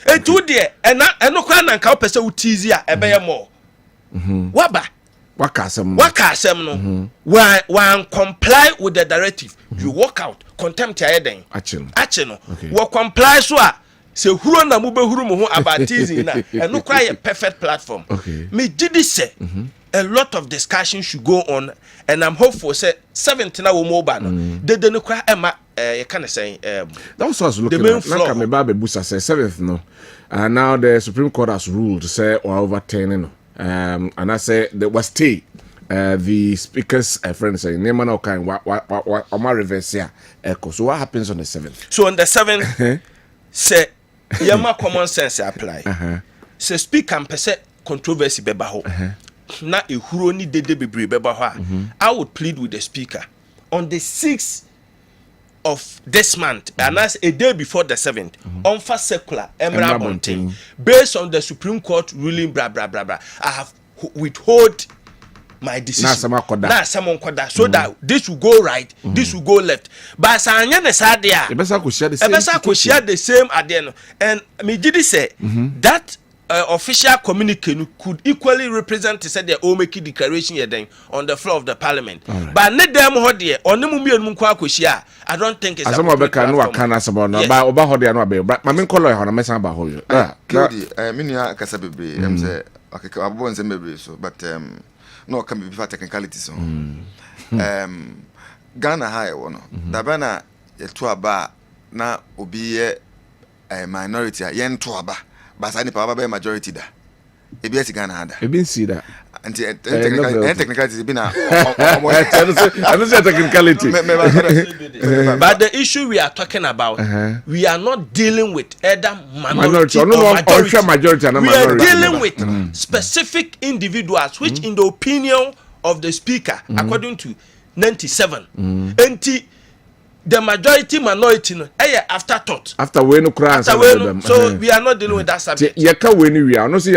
etu de eno kwa na nka opese utizi a ebe ye mo waba wakasem no one comply with the directive you walk out contempt ya den ache no we comply so a se huro na mu be huro mu ho abatizi na eno kwa ye perfect platform me gidi se a lot of discussion should go on and I'm hopeful say 7th na wo mobile no de no kwa ema you can say that was what I was looking at na me ba be busa say 7th no now the Supreme Court has ruled to say or overturning no and I say there was stay the speaker's friend say name na kind wa ma reverse here so what happens on the 7th? So on the 7th say yama common sense apply say speaker pese controversy beba ho na ehuro ni dede bebre beba ho I would plead with the speaker on the 6th of this month and that's a day before the 7th on first circular Emra Bonting based on the Supreme Court ruling blah blah blah blah I have withhold my decision na someone koda so that this will go right this will go left but sanya ne sadia e besa ko share the same ade no and me did say that official communique could equally represent said the omeki declaration here then on the floor of the parliament but ne dem ho de onemu mienu nko akoshia I don't think it's asama be kan no akana sabo no ba oba ho de no be ma me call ho na mesa ba ho yo kodi minua kasa bebre em say akeka abo nse bebre so but no can be for technicalities Ghana high one da bana ye to aba na obi ye minority ye nto aba but ani pa ba majority da ebi esi Ghana ada ebi nsi da anti technicalities be na I don't say technicality but the issue we are talking about we are not dealing with either minority or majority we are dealing with specific individuals which in the opinion of the speaker according to 97 the majority minority no afterthought after we no cry so we are not dealing with that subject you can we are no see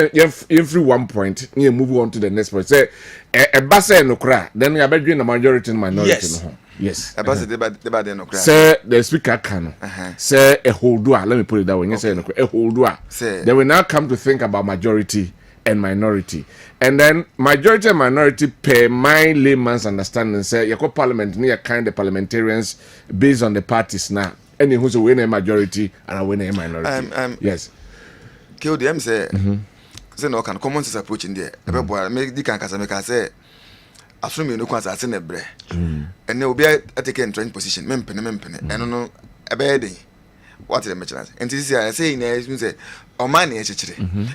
every 1 point you move on to the next point say e ba say no cry then you be doing the majority and minority no yes e ba say they ba no cry say the speaker can say a holdo let me put it that way you say no cry a holdo they will now come to think about majority and minority and then majority and minority per my layman's understanding say your parliament near kind of parliamentarians based on the parties now any who's a winner majority and a winner minority yes kill them say say no can common sense approach in there everybody make the can kasa make say assume no kwasa ase na bre and obi take a trend position mempene and no ebe dey what the mention and this I say in say Oman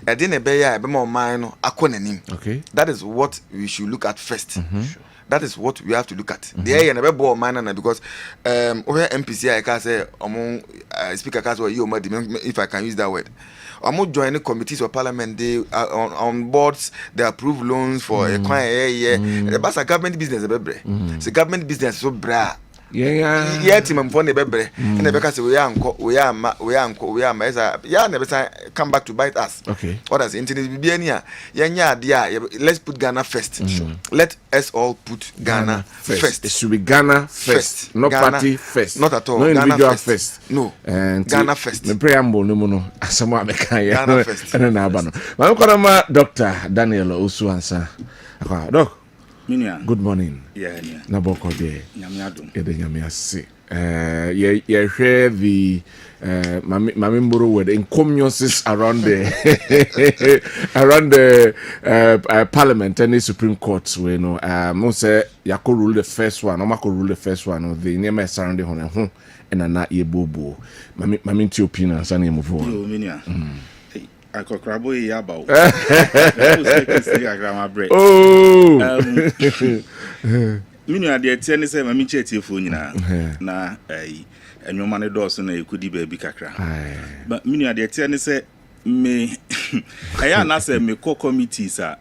I didn't be a more mine Okay. that is what we should look at first. That is what we have to look at. The area never bore man because over MPC I can say among speaker cast or you if I can use that word. I'm joining committees of parliament. They are on boards. They approve loans for a client. The best government business. It's a government business so bra. Yeah, team I'm for the baby. And the because we are never come back to bite us. Okay. What does internet be near? Yeah, let's put Ghana first. Let us all put Ghana first. It should be Ghana first. Not Ghana, party first. Not at all. No Ghana individual first. No. And Ghana first. The preamble no. Asamo ameka ya. Ghana first. And na abano. Ma ko na Dr. Daniel Owusu ansa. Doc. Good morning. Yeah. Na boko de. Nyamiadum. Ede nyamiase. You hear the Mamimburu with inconveniences around the Parliament and the Supreme Court. We know, say Yako rule the first one, Omako rule the first one. The name surrounding home and not ye bobo. Maminti opinions and move on. I could crabble yabao. Oh, Minya de tiene say mami cheti fu nyina na enyo mane dɔɔso na ekudi ba bi kakra but minya de tiene say me aya na say me co committees a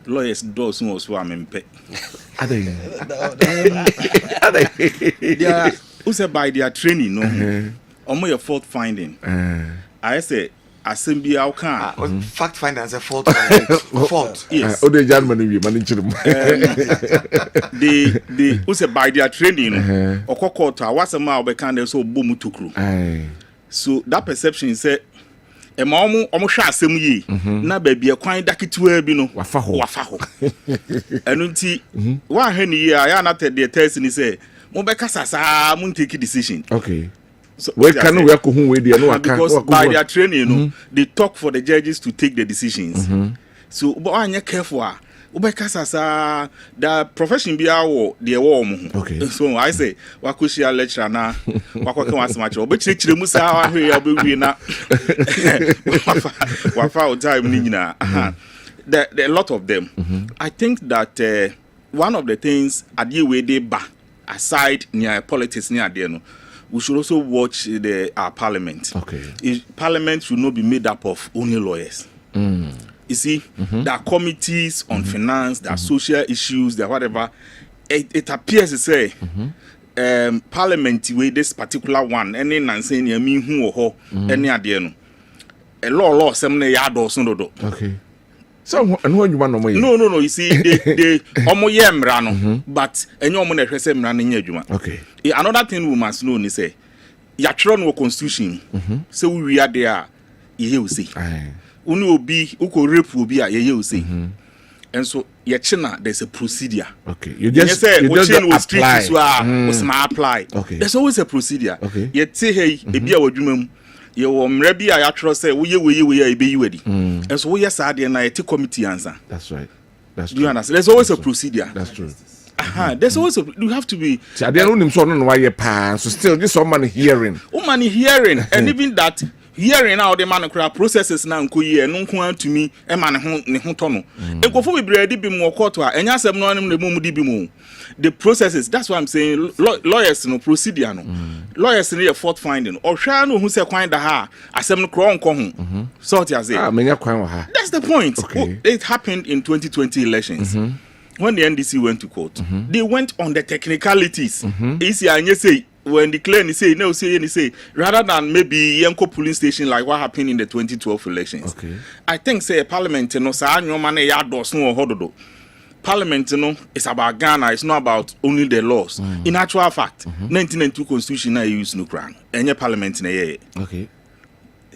lawyers dɔɔso wo so amempe adai they who by their training no omo your fault finding I say assembly outcome fact finder as a fault fault yes o de Germany we man nchirim they who say by their training okokota wasema obeka na so bomu tukru so that perception say e ma omo hwe asem yi na ba bia kwan daketewa bi no wafa ho enu nti wa hwe ni ya na the test ni say mo be kasa sa mo take decision. Okay. So we can we ko hu we dey no waka because by their training they talk for the judges to take the decisions. So but anya careful we kasa sa the profession bia wo dey wo mo. Okay. So I say wa ko share lecture na wa ko kan wasema che obe chire mu sa wa hwe ya be wi na wa fa time ni nyina there are a lot of them. I think that one of the things adie we dey ba aside near politics near there no we should also watch our parliament. Okay. Parliament should not be made up of only lawyers. You see, there are committees on finance, there are social issues, there are whatever. It appears to say parliament with this particular one, any nanseni yami hu oho, any adieno. A law some ne yado sonodo. Okay. So and when you want no, you see, they omo ye mrano, but any omo ne hwese mrano nye adwuma. Okay. Another thing we must know is say yatron wo constitution so we are there ye will say unu obi uko rape obi a ye will say and so yechina there's a procedure. Okay. You just apply. Apply. Okay. There's always a procedure. Okay. Yete hey ebi a wadwuma ye wo mra bi a yatro say we ebe yiwadi and so we yes ade na yete committee answer. That's right. That's true. Do you understand? There's always a procedure. That's true. There's always you have to be. I don't know why you pass. So still, this one hearing. Hearing, and even that hearing out the man processes now. No to me. A man ne tono. E go for we bredi be more court. And yes, I'm not the mumu di bimu. The processes. That's why I'm saying lawyers no procedure no. Lawyers need a fault finding. Or shall know who say find the ha. Asem no crown kohun. Sort as it. That's the point. Okay. It happened in 2020 elections. When the NDC went to court, they went on the technicalities. Say when the claim say no say rather than maybe Yanko police station like what happened in the 2012 elections. Okay. I think say Parliament no sa anyo man ya dos no hododo. Parliament no is about Ghana. It's not about only the laws. In actual fact, 1992 constitution na use no crown. Any Parliament na ye. Okay.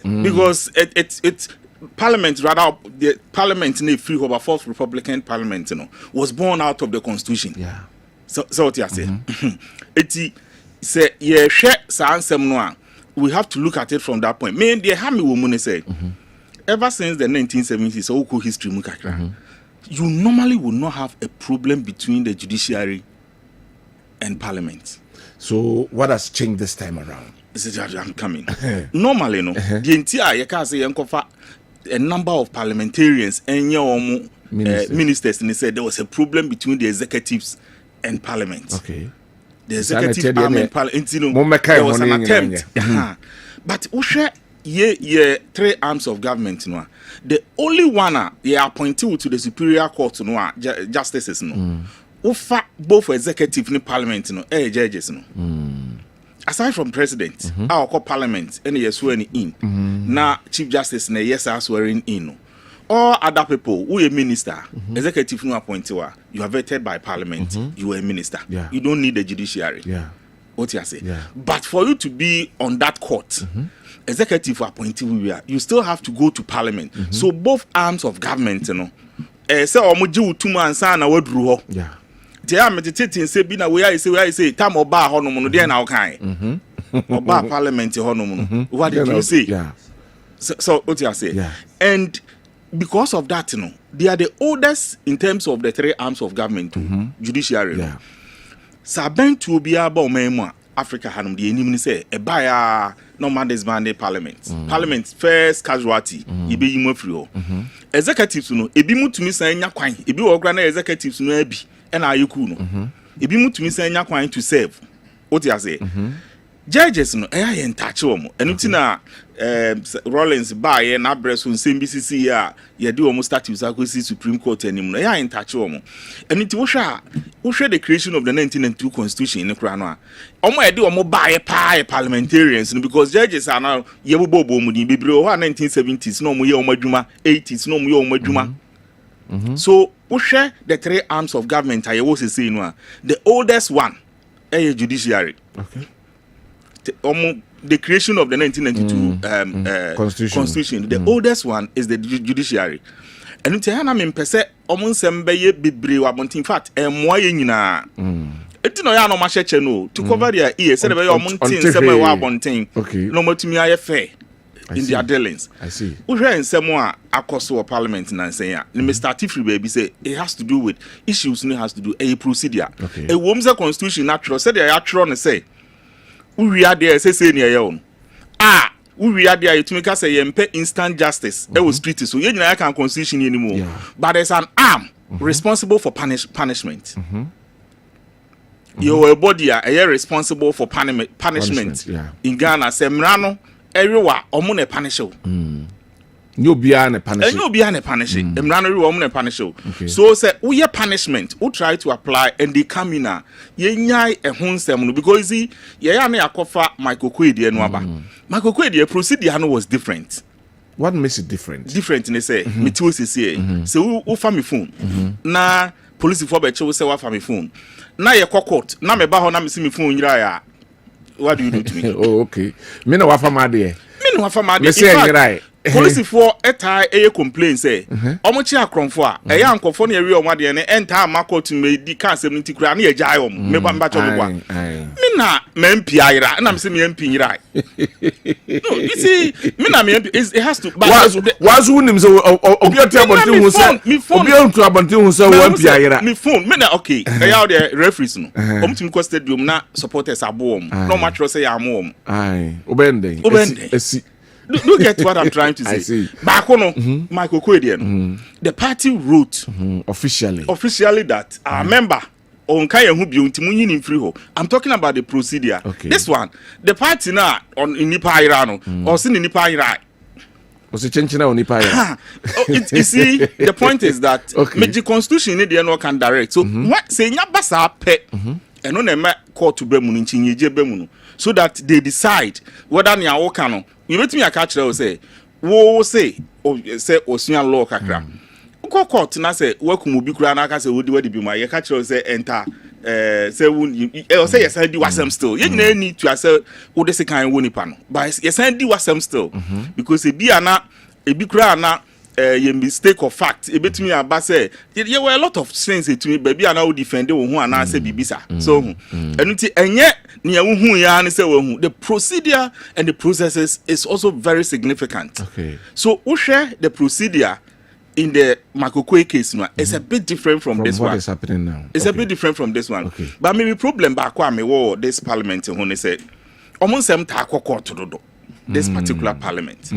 Because it's Parliament, rather, the Parliament in the free over fourth Republican Parliament, was born out of the Constitution. Yeah. So what you say? It say yeah, share answer we have to look at it from that point. Me the Hami woman say, ever since the 1970s, so history you normally will not have a problem between the judiciary and Parliament. So what has changed this time around? I'm coming. Normally, no, the entire you can say you a number of parliamentarians and your ministers, and they said there was a problem between the executives and parliament. Okay. The executive arm and parliament, there was an attempt. But ye 3 arms of government, no. The only one they appointed to the superior court, no, justices, no. Ufa both executive and parliament, no, judges, no. Aside from president, our parliament, and yes swearing in. Now chief justice, and yes are swearing in. All other people who are minister, executive no appointed, you are vetted by parliament. You are a minister. Yeah. You don't need the judiciary. Yeah. What you say? Yeah. But for you to be on that court, executive appointee, you still have to go to parliament. So both arms of government, you know, say omoji 2 months and what drew. Yeah. They are meditating, say, be na where I say, time or bar honomono, then now kind. Or bar parliament honomono. What did you say? Yeah. So what you say? Yeah. And because of that, you know, they are the oldest in terms of the 3 arms of government, judiciary. Yeah. Saben to be about Memo Africa Hanum, the enemy say, a buyer, no man disbanded parliament. Parliament first casualty, you be you free. Executives, you know, a be to me saying Yaquine, a be or grand executives, no, ebi, and are you cool? A be to me saying Yaquine to serve. What you say? Judges, no, I ain't touch them. And it's na Rollins by and Abres on CBCC, you do almost statues, I go see Supreme Court anymore. I ain't touch them. And it was the creation of the 1902 Constitution in the Crown. I do a more buy a parliamentarians because judges are now Yabubo Mudi, Bibro, 1970s, no more Yomajuma, 80s, no more Yomajuma. So, we share the 3 arms of government. I was saying, the oldest one, a judiciary. Okay. The creation of the 1992 Constitution. The oldest one is the judiciary. And it's a name per se, almost be brave. In fact, more yina. It's no no much no to cover their ears. Said about your mountain, somewhere bonting. Okay. No more to me, I fair in their dealings. I see. We hear in somewhere across our parliament and say, Mr. Tifri baby say it has to do with issues. It has to do a procedure. Okay. A woman's constitution natural said they are trying to say. We are there, say near your own. We are there to make us say instant justice. It was treated so you can't constitution anymore. Yeah. But there's an arm responsible for punishment. Your body are responsible for punishment. Yeah. In Ghana, Semrano, everywhere, omune punish you. No behind a punishment. No behind a punishment. Emrano punish you. So say we are punishment. We try to apply and they come in ye nyai a hunsem because see ye ane akofa Michael Kwedi enwaba. Michael Kwedi procedure no was different. What makes it different? Different in say me too say so who family phone. Na police for be che say wa family phone. Na ye court na me ba ho na me see me phone yira ya. What do you do to me? Oh, okay. Me no wa family there. Me no wa family. Me say yira. Police for a complain say omochi akronfo a eya ankofo na ewi omade ne enta amakotu me di kan 70 kura na ejai om me ba mba chobwa me na me mpi ayira na me say me mpi yira no you see me na me it has to was unim so obi otu abontin hu say obi otu abontin hu say wo mpi ayira me phone me na okay eya the referees no omtim ko stadium na supporters abo om no match say ya mo om obende esi. Do get what I'm trying to say. I see. Back on Michael Kwedi, the party wrote officially that our member on Kaya who be in free ho. I'm talking about the procedure. Okay. This one, the party now on in Nipa Irano or sin in Nipa Irai. Was it changing on Nipa? You see, the point is that the constitution in the can direct. So what say Nyabasa pet and on a court to Bemun in so that they decide whether they are working. You let me a catch there say, wo say Osuan law kakra. Uko court na say work mu bi kura na ka say wo di be my catch there say enter say won say yes di wasem still. You need to say wo dey say kan wo nipa no. But yes di wasem still because e bi ana e bi kura na a mistake of fact e betumi aba say there were a lot of things to me baby ana wo defend wo hu ana say bibisa so enuti enye ne wo hu ya ne say wo hu the procedure and the processes is also very significant. Okay. So we share the procedure in the Makokwe case now it's a bit different from this what one. Is happening now. It's a bit different from this one. Okay. But maybe problem back when me this parliament when they said ɔmo ta court do this particular parliament.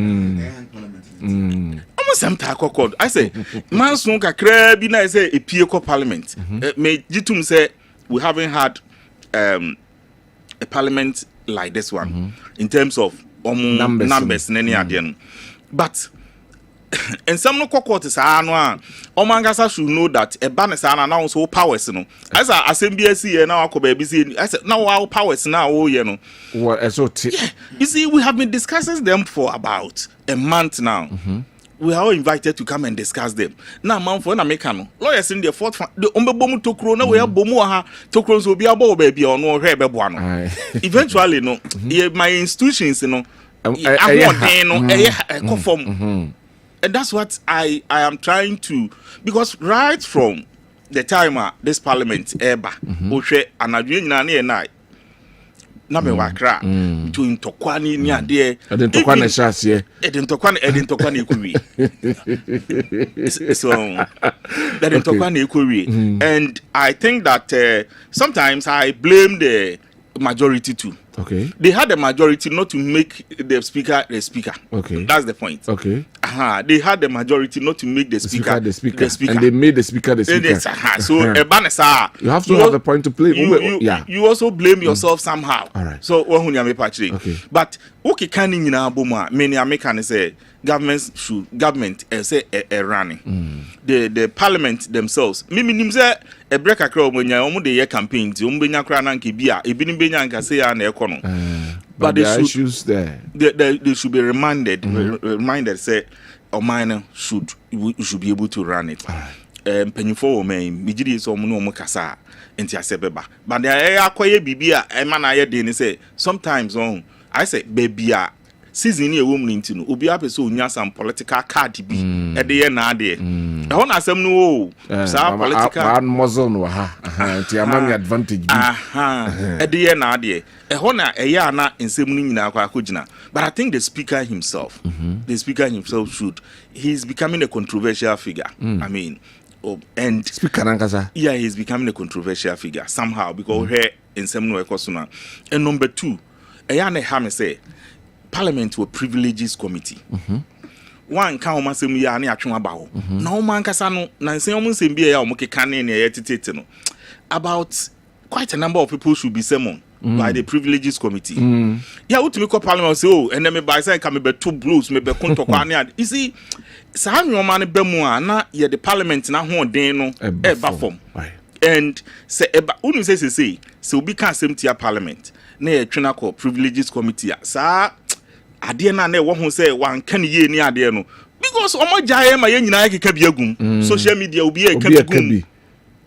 Almost some ta court. I say man so kakra bi na say epie ko parliament. Me jitum say we haven't had a parliament like this one in terms of numbers in any ade. But and some no court is ano a omangasa should know that e ba ne sa na now so powers no as asembia na akoba bi see I said now our powers na wo ye no what yeah, you see we have been discussing them for about a month now. We are all invited to come and discuss them. Now, man, for an American lawyers in the fourth, the Umbabom tokro, no, we have Bomoha tokros will be a bow baby or no rebe one. Eventually, no, my institutions, you know, and that's what I am trying to, because right from the time this parliament, Eba, Oshe, and Adrian and I. Na me wakra to intokwani ni ade edentokwane shasie edentokwane ekuri so that edentokwane ekuri and I think that sometimes I blame the majority too. Okay. They had the majority not to make the speaker the speaker. Okay. That's the point. Okay. They had the majority not to make the speaker the speaker. And they made the speaker the speaker. So you have to have a point to play. You also blame yourself somehow. All right. So okay. But okay, can you many American say government say running. The parliament themselves. Mimi say a break across when you the campaign to umbenya krana nkibia ebini benya nkase ya na ekono. But there are issues there. They should be reminded say Omina should be able to run it. Pennyfo men mijidi so mu no mu kasa enti asebeba. But there akoye bibia e ma na ye dey say sometimes I say baby season e wo mu nti no obi apese onya some political card bi e dey ye na ade. E ho na asem no sa political muzzle no ha enti amami advantage bi. E dey ye na ade. E ho na e ya na nsem no nyina akogina. But I think the speaker himself he's becoming a controversial figure. I mean, and speaker Nankasa. Yeah, he's becoming a controversial figure somehow because here in some way kosuna. And number 2, Ayane Hame say Parliament were privileges committee. One can almost say me ani atwon abawo. Na o man kasa no na nsen o nsem bia ya o mokeka ne yetete no. About quite a number of people should be summoned by the privileges committee. Yeah, what me call parliament say and then me by say come be two blues me be kontokwa ne. You see, saa nyoma ne bemu na ye the parliament na ho den no e ba form. And say eba unu say obi kan asem tia parliament na ye twena call privileges committee saa ade na na e wo ho say wan kan ye ni ade no because omo jaye ma ye nyina keka bi agum social media obi e ka bi gum.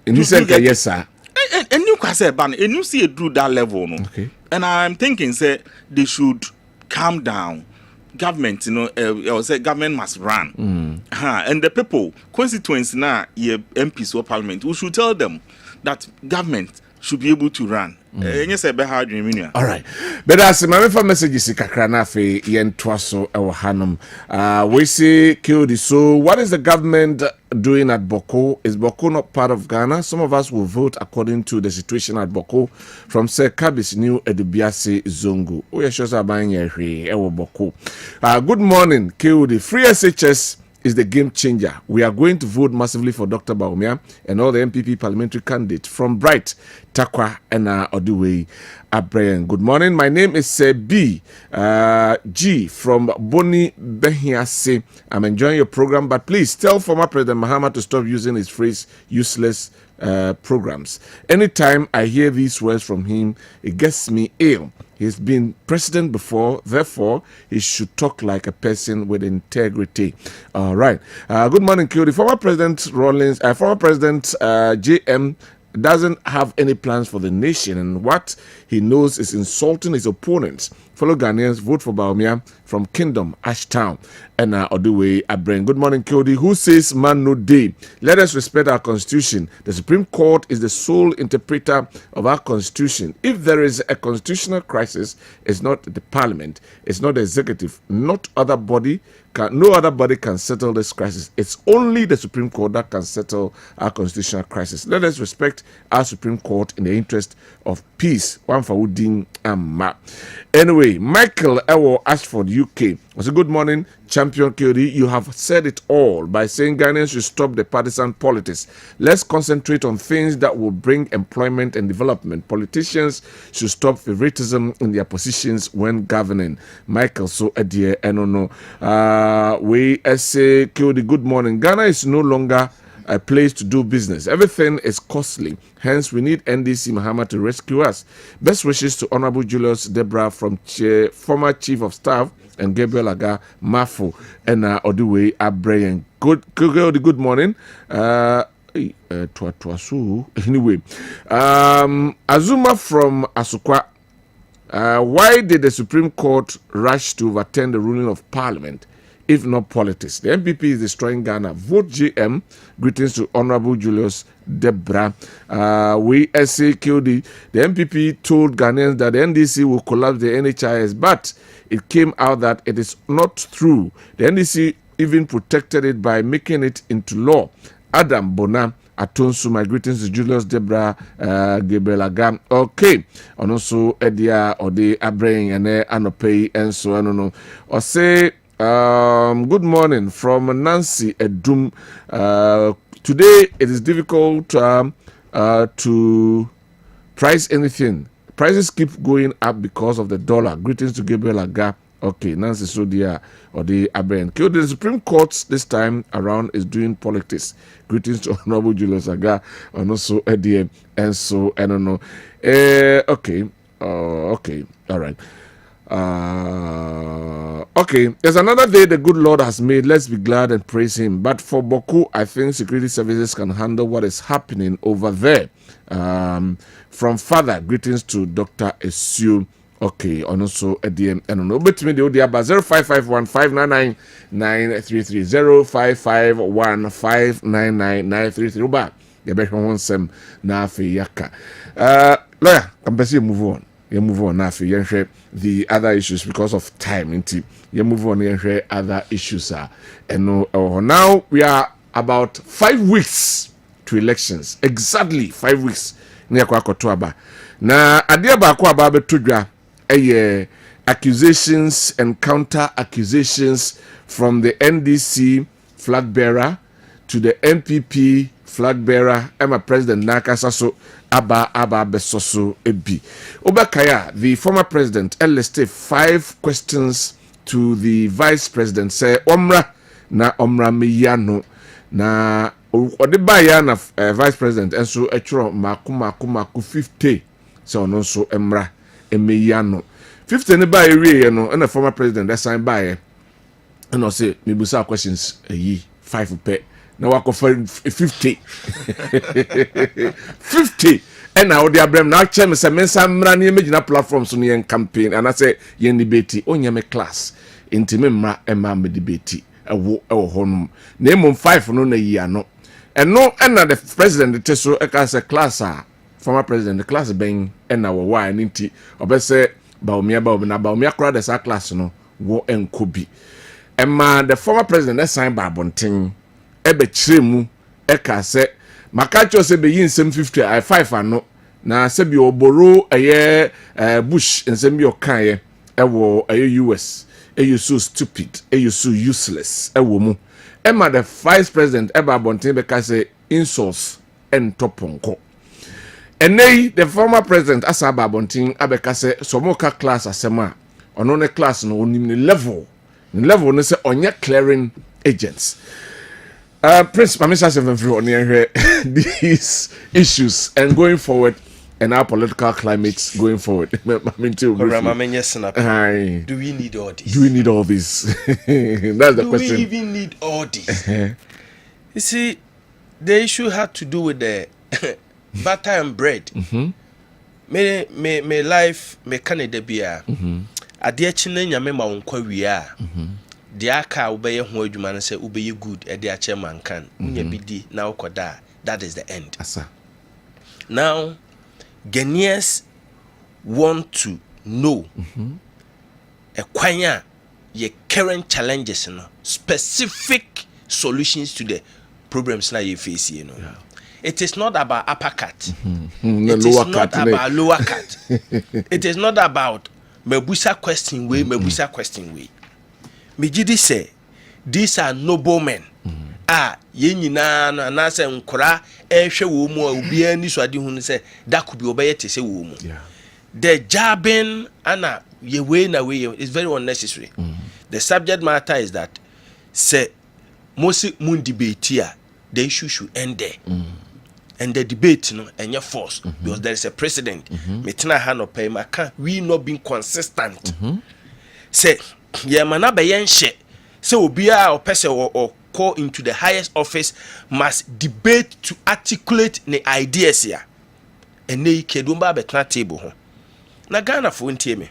And you said yes sir. And you can say ban and you see it do that level no. Okay. And I'm thinking say they should calm down. Government, you know, I say government must run. And the people, constituents now, MPs or parliament, we should tell them that government should be able to run. All right. But as my messages kakra na fe yen twaso ewo hanum. We say killed. So what is the government doing at Boko? Is Boko not part of Ghana? Some of us will vote according to the situation at Boko. From Sir Kabis New Edubiase Zongo. We are sure about ewo Boko. Good morning, killed. Free SHS is the game changer. We are going to vote massively for Dr. Baumia and all the MPP parliamentary candidates from Bright, Takwa, and Oduwei Abraham. Good morning. My name is B. G from Boni Behiase. I'm enjoying your program, but please tell former President Mahama to stop using his phrase useless programs. Anytime I hear these words from him, it gets me ill. He's been president before, therefore, he should talk like a person with integrity. All right. Good morning, Q. Former President JM doesn't have any plans for the nation, and what he knows is insulting his opponents Fellow Ghanaians, vote for Baumia from Kingdom, Ashtown. And all the way I bring. Good morning, Kodi. Who says man no day? Let us respect our constitution. The Supreme Court is the sole interpreter of our constitution. If there is a constitutional crisis, it's not the parliament, it's not the executive, no other body can settle this crisis. It's only the Supreme Court that can settle our constitutional crisis. Let us respect our Supreme Court in the interest of peace. One for Udin and Anyway, Michael Ewo Ashford, UK. I said, good morning, Champion Kyori. You have said it all by saying Ghanaians should stop the partisan politics. Let's concentrate on things that will bring employment and development. Politicians should stop favoritism in their positions when governing. Michael, so dear, I don't know. We say, Kyori, good morning. Ghana is no longer a place to do business. Everything is costly. Hence, we need NDC Muhammad to rescue us. Best wishes to Honorable Julius Debra from former Chief of Staff and Gabriel Aga Mafu and Oduwe Abrayan. Good morning. Anyway, Azuma from Asukwa. Why did the Supreme Court rush to overturn the ruling of Parliament, if not politics? The MPP is destroying Ghana. Vote GM. Greetings to Honorable Julius Debra. We SAQD. The MPP told Ghanaians that the NDC will collapse the NHIS, but it came out that it is not true. The NDC even protected it by making it into law. Adam Bona Atonsu, my greetings to Julius Debra, Gabriel Agam. Okay. And also Edia Ode Abrain and Anopei and so I don't know. Or say good morning from Nancy Edum. Today it is difficult to price anything. Prices keep going up because of the dollar. Greetings to Gabriel Aga. Okay, Nancy Sodia or the Aben. The Supreme Court this time around is doing politics. Greetings to Honorable Julius Aga and also Eddie and so I don't know. Okay, all right. Okay, there's another day the good Lord has made. Let's be glad and praise Him. But for Boku, I think security services can handle what is happening over there. From Father, greetings to Dr. Esu. Okay, and also ADM and no bet me the Odiaba 0551 599 933 0551 599 933 Uba. The best one sem na afi yaka. Lawyer, can move on. You move on now. You share the other issues because of time. You move on. You share other issues. And now we are about 5 weeks to elections. Exactly 5 weeks. Near Kwakotuaba. Na adia ba kwa ba betudwa. Accusations and counter accusations from the NDC flag bearer to the MPP flag bearer. Emma President Nakasaso Aba Besoso Ebi. Obakaya, the former president, enlisted 5 questions to the vice president. Say Omra meyano na odebaya na vice president and so etro maku 50. So no so emra emeyano 50 ne ba ewie no and the former president that sign by and I say me busa questions 5 pe na wako 50 50 and now the abrem na chem say mensa mra ne imagine platform so ne campaign and I say yen debate onya me class intime mra emma me debate ewo honum na emom 5 no na yi ano and no and the president the so e ka say class former president the class ben and our why nti obese baumia crowd the class no wo enkobi emma the former president that signed by bonten ebe chiremu e ka say makacho se be yin 50 I 5 ano na se bi oboro eye bush nsem bi okan ye ewo eye US you so stupid you so useless ewo mu emma the vice president eba bonten be ka say insults and toponko. And the former president Asaba Bonting Abeka say Somoka class asema on a class no level no say on your clearing agents. Prince Pamisa on these issues and going forward and our political climates going forward. Do we need all this? Do we need all this? That's the question. Do we even need all this? You see, the issue had to do with the butter and bread. Me life me Canada bia. ade chine nyame ma wonkwa wie a de aka obeye ho adwuma no se obeye good e de ache mankan nya bidi na ukoda. That is the end. Asa. Now Ghanaians want to know a kwanya your current challenges, specific solutions to the problems that you face, Yeah. It is not about uppercut. It is not about lower cut. It is not about mebusa question way, mebusa question way. Mijidi say these are noblemen. Ye nyina no anase nkora ehwe wo mu a obi ani so ade hu say that could be obeye te say wo mu. The jabbing ana ye way na way is very unnecessary. The subject matter is that say most mun debate here, the issue should end there. And the debate and force because there is a precedent. Metina ha no pay maka we not being consistent. Say ye mana be yen hye say obi a opese or call into the highest office must debate to articulate the ideas here. And they kedumba betna table ho. Na Ghana fo ntie me.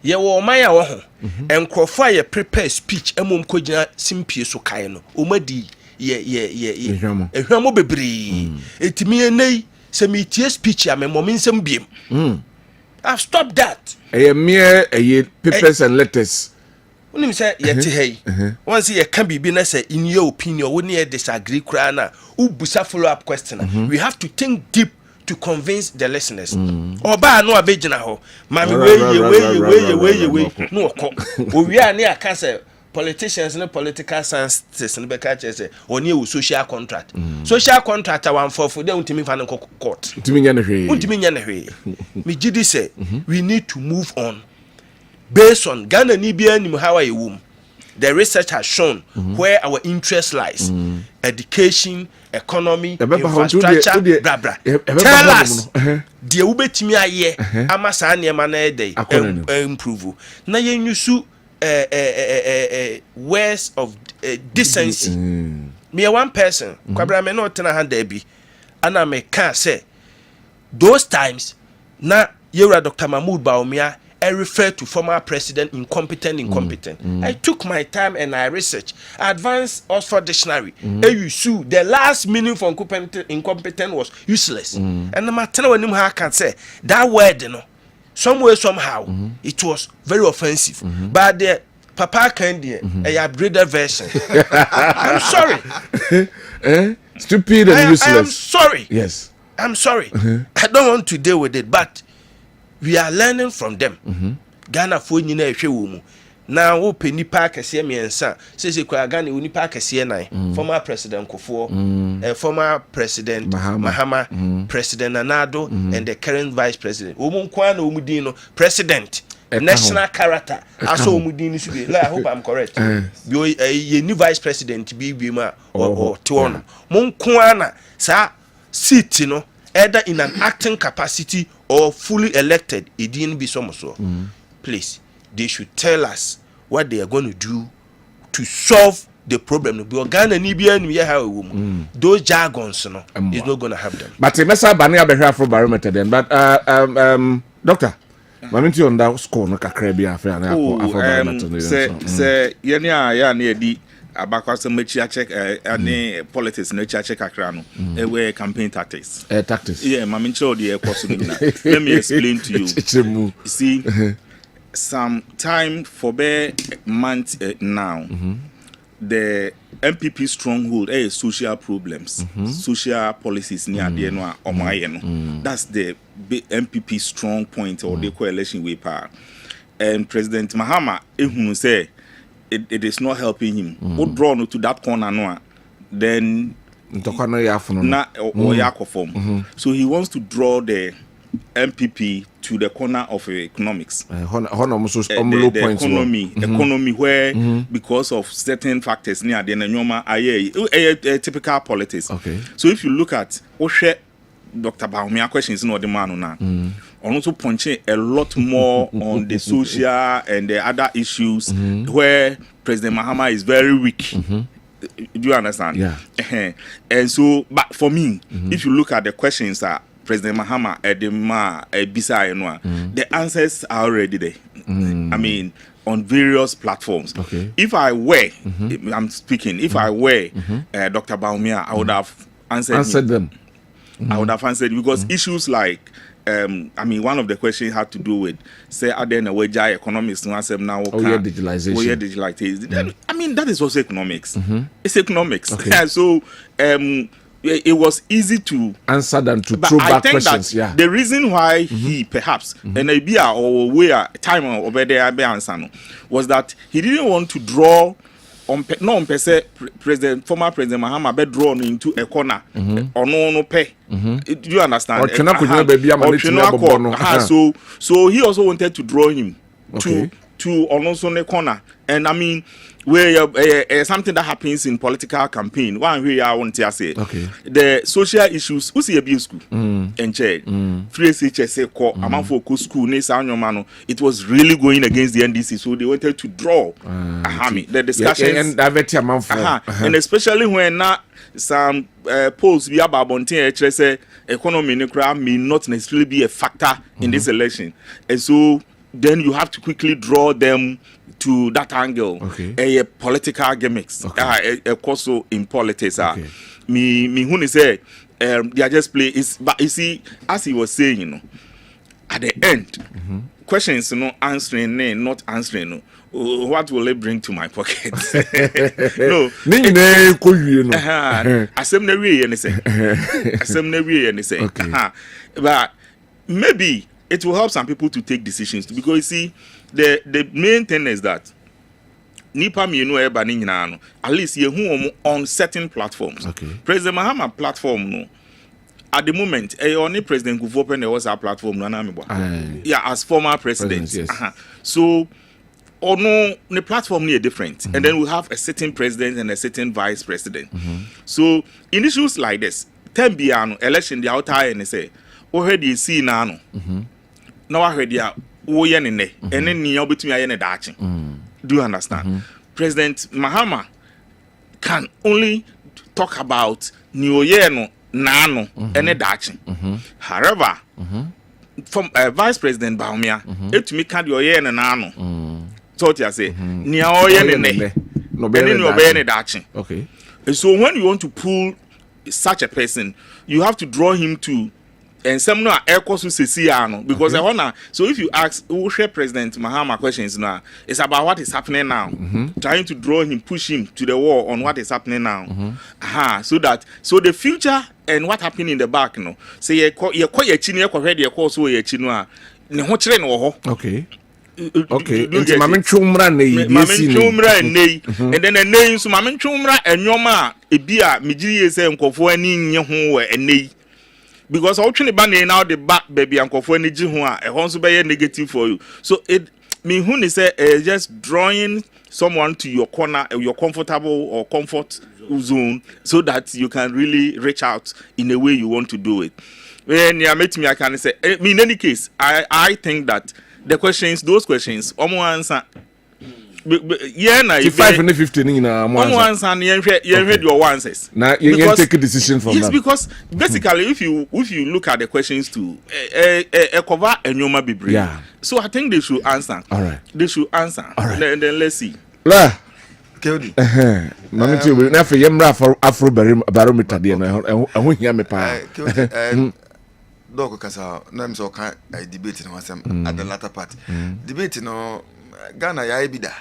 Ye wo man ya wo ho. Enkrofo ye prepare speech emom kogina simpie so kai no. Omadi ye ehwamo bebre. Etimi enei se metie speech ya me nsem biem. I've stopped that. Mere papers and letters. Unim say yeti hey. Once ye can be na say in your opinion we need disagree kra na ubusa follow up question. We have to think deep to convince the listeners. Oba no abegina ho. Mami we no okọ. Owi ani aka say politicians and political scientists and be catch say oni e social contract. Social contract one for they untimi fa no court. Untimi nya na hwe. Untimi nya na hwe. Me gidi say we need to move on. Based on Ghana Nibia Nimuhawa Yewum, the research has shown where our interest lies. Education, economy, infrastructure, blah blah. Tell us the ubetimi aye amasa niema na ede improve. Na yen yusu words of decency. Me one person, Kwabena me no tena hand there be, and I me can say those times na Yera Dr. Mahmoud Bawumia I refer to former president incompetent. I took my time and I researched. Advanced Oxford Dictionary. AUSU, the last meaning for incompetent was useless. And the matter when I can say that word, somewhere, somehow, it was very offensive. But the Papa Candy, a upgraded version. I'm sorry. Stupid and useless. I'm sorry. Yes. I'm sorry. I don't want to deal with it, but we are learning from them. Ghana fo nyina ehwe wo mu. Na wo peni pa kase miensa. Sese kwa Ghana wo ni pa kase nan. Former President Kofo, former President Mahama, President Nanado and the current Vice President. Wo mu kwa na wo mu din no President. National character. Aso wo mu din ni subi. I hope I'm correct. Ye new Vice President bi ma or to mo kwa na sa seat no either in an acting capacity or fully elected, it didn't be so. Please, they should tell us what they are going to do to solve the problem. Those jargons, is not going to help them. But Messa Bania be for barometer then. But Doctor, Mamenti on that score no kakrabia for barometer. Say ya near the about some check any politics no check akrano we campaign tactics yeah mama ncho the possible. Let me explain to you. See, some time for a month now the MPP stronghold social problems, social policies near the no omaye. That's the MPP strong point or the coalition with power. And President Mahama ehunu say it is not helping him. Would draw to that corner no, then so he wants to draw the MPP to the corner of economics. The economy where because of certain factors near the a typical politics. Okay. So if you look at Dr. Bawumia questions in the man now. Also punching a lot more on the social and the other issues where President Mahama is very weak. Do you understand? Yeah. And so, but for me, if you look at the questions that President Mahama the answers are already there. I mean, on various platforms. Okay. If I were, I'm speaking, if I were Dr. Baumia, I would have answered them. I would have answered because issues like I mean, one of the questions had to do with say are there a way economics now digitalization. Digitalization. I mean, that is also economics. It's economics. Okay. So it was easy to answer than to but throw I back think questions. that the reason why he perhaps and idea or where time over there answer was that he didn't want to draw on President former President Mahama be drawn into a corner or no pay. Do you understand? So he also wanted to draw him to also a corner. And I mean, where something that happens in political campaign, one way I want to say, the social issues, who's the abuse school and chair, free HSA call, among for school, it was really going against the NDC, so they wanted to draw the discussions, and especially when some polls be about HSA economy may not necessarily be a factor in this election, and so then you have to quickly draw them to that angle. A political gimmicks also in politics. Me who say they are just play is, but you see, as he was saying, you know, at the end, questions, you know, answering, not answering, what will it bring to my pocket? No, but maybe it will help some people to take decisions, because you see, the main thing is that nipa at least you on certain platforms. President Mahama platform no, at the moment only President Kufuor open the WhatsApp platform as former president. Yes. So no, the platform is different, and then we have a sitting president and a sitting vice president. So in issues like this, election the outside and they say already see now. Now I heard and then do you understand? President Mahama can only talk about New Year no nano and a daching. However, from Vice President Baumia, it me can't your year and nano. So I say, Nia no daching. Okay. And so when you want to pull such a person, you have to draw him to. And some no echo to CCR because I wanna. So if you ask who share President Mahama questions now, it's about what is happening now. Trying to draw him, push him to the wall on what is happening now. So the future and what happened in the back, no. Say you call your chini, you ready your course where your chino. Okay. It's Mamin Chumra ne, and then a name so Mamin Chumra and Yoma, a beer, Miji say, Kofo and ne. Because actually banning now the back baby and for any it wants to be negative for you. So it me who say just drawing someone to your corner, your comfortable or comfort zone, so that you can really reach out in a way you want to do it. When you meet me, I can say in any case, I think that the questions, those questions, answer. Yeah, 5 and 15 in once and you read your answers. Now you take a decision from yes, because basically if you look at the questions to cover and you might be brave. Yeah. So I think they should answer. All right. They should answer. All right. Then let's see. La. Kewdi. Mami ti we na fe yemra for Afro barometer dey na ehun hia me pa. Dog kasa na me so kan debate no asem at the latter part. Debate no Ghana ya ebida.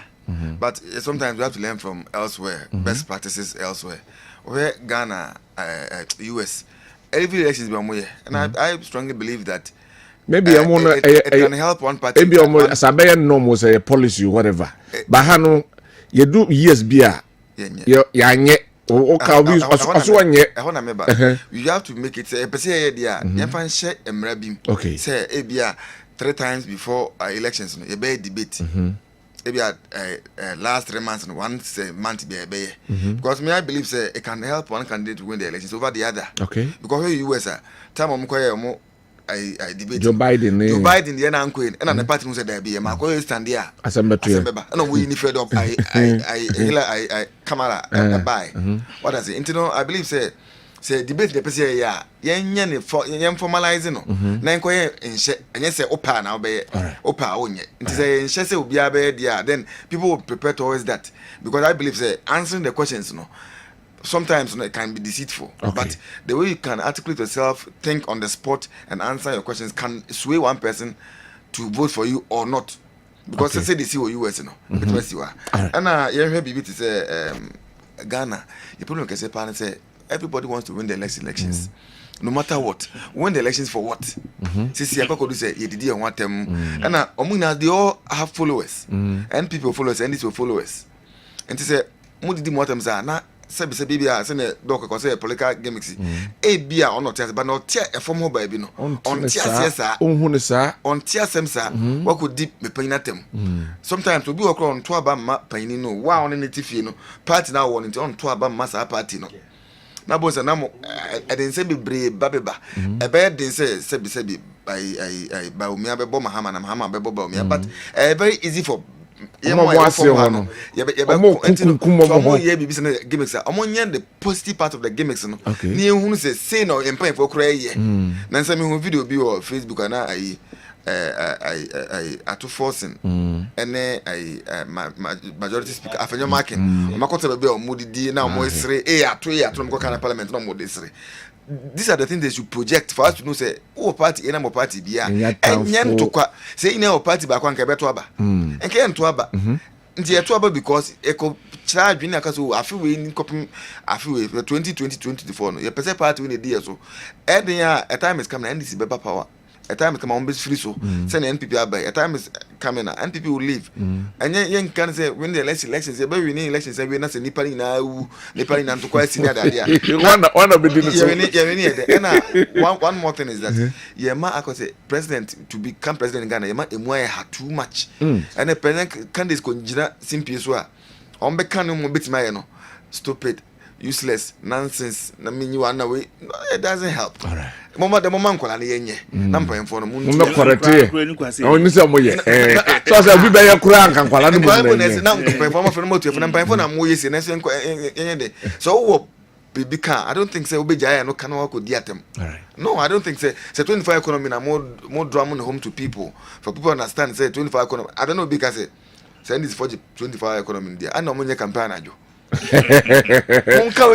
But sometimes we have to learn from elsewhere, best practices elsewhere. Where Ghana, US, every election is being and I strongly believe that maybe it can help one party. Maybe as a better norm was a policy or whatever. But Hano, you do years beer. You have to make it say a okay. Say ebia 3 times before elections, a bad debate. Maybe last 3 months and once a month be because me I believe say it can help one candidate to win the elections over the other. Okay. Because here US time I debate Joe Biden the uncle and the party said there be my stand there. Assemble and we need fed up I Kamala buy. What does it? You know, I believe say say debate the person ya yen formalize no na enko ye enhye enye say opa na obey opa onye nti say enhye say obi abey there then people will prepare towards that because I believe say answering the questions no sometimes it can be deceitful, but the way you can articulate yourself, think on the spot, and answer your questions can sway one person to vote for you or not. Because they say they see what you was, you know. And you hear BB to say Ghana, you put on say parents say everybody wants to win the elections. No matter what, win the elections for what? See, I could say you did want them, and Omuna they all have followers, and people followers, and these will followers. And to say, what did what them say now? Say baby a say doc ko say political gimmicks e bia on not but not tear a form by bi no on tear sa onhu ne sa on tear sem sa what could deep me pain atem sometimes to be okro on to aba ma pain no wa on ne tifie no party na won on to aba ma sa party no na bo say na mo e den say bebre babeba e be den say bi ba o mi abebo mahama na mahama abebo ba o mi but very easy for gimmicks the positive part of the gimmicks no ni ehunu say no empan for kra ye na nsem hu video bi o Facebook ana I ato forcing ene majority speaker afenyo marking makota be o modidi na mo esre ato no kana parliament no mo desre. These are the things they should project for us to know say oh party ena mo party bia enyen to kwa say ina o party ba kwa nka beto aba enke ento aba nti eto aba because eko charge ni akaso afi we ni kopim afi we 2024 no ye pese party we dey so eden a time is coming NDC be power a time is coming on base free so say na NPP abai a time is coming and NPP will leave and yen can say when the elections say we need elections say we na say nipa ni na to kwa senior that there one be doing so and one more thing is that yema akose president to become president in Ghana yema emu ha too much and the president candidates ko njina simple so a on be kan mo betima ye no stupid useless nonsense na minyi wana we it doesn't help. All right. Mama the mama nkola na yenye na mpanyefo no mu correct oni se mo ye so say bi be ye kura nkan kwala no mo na mpanyefo ma fe no motu na mpanyefo na mo yesi na se yenye de so wo baby can I don't think say obeja no kan wa ko di atem. All right. No, I don't think say 25 economy na more drama home to people for people understand say 25 economy I don't know because say this for 25 economy there and no money campaign ajo. Okay,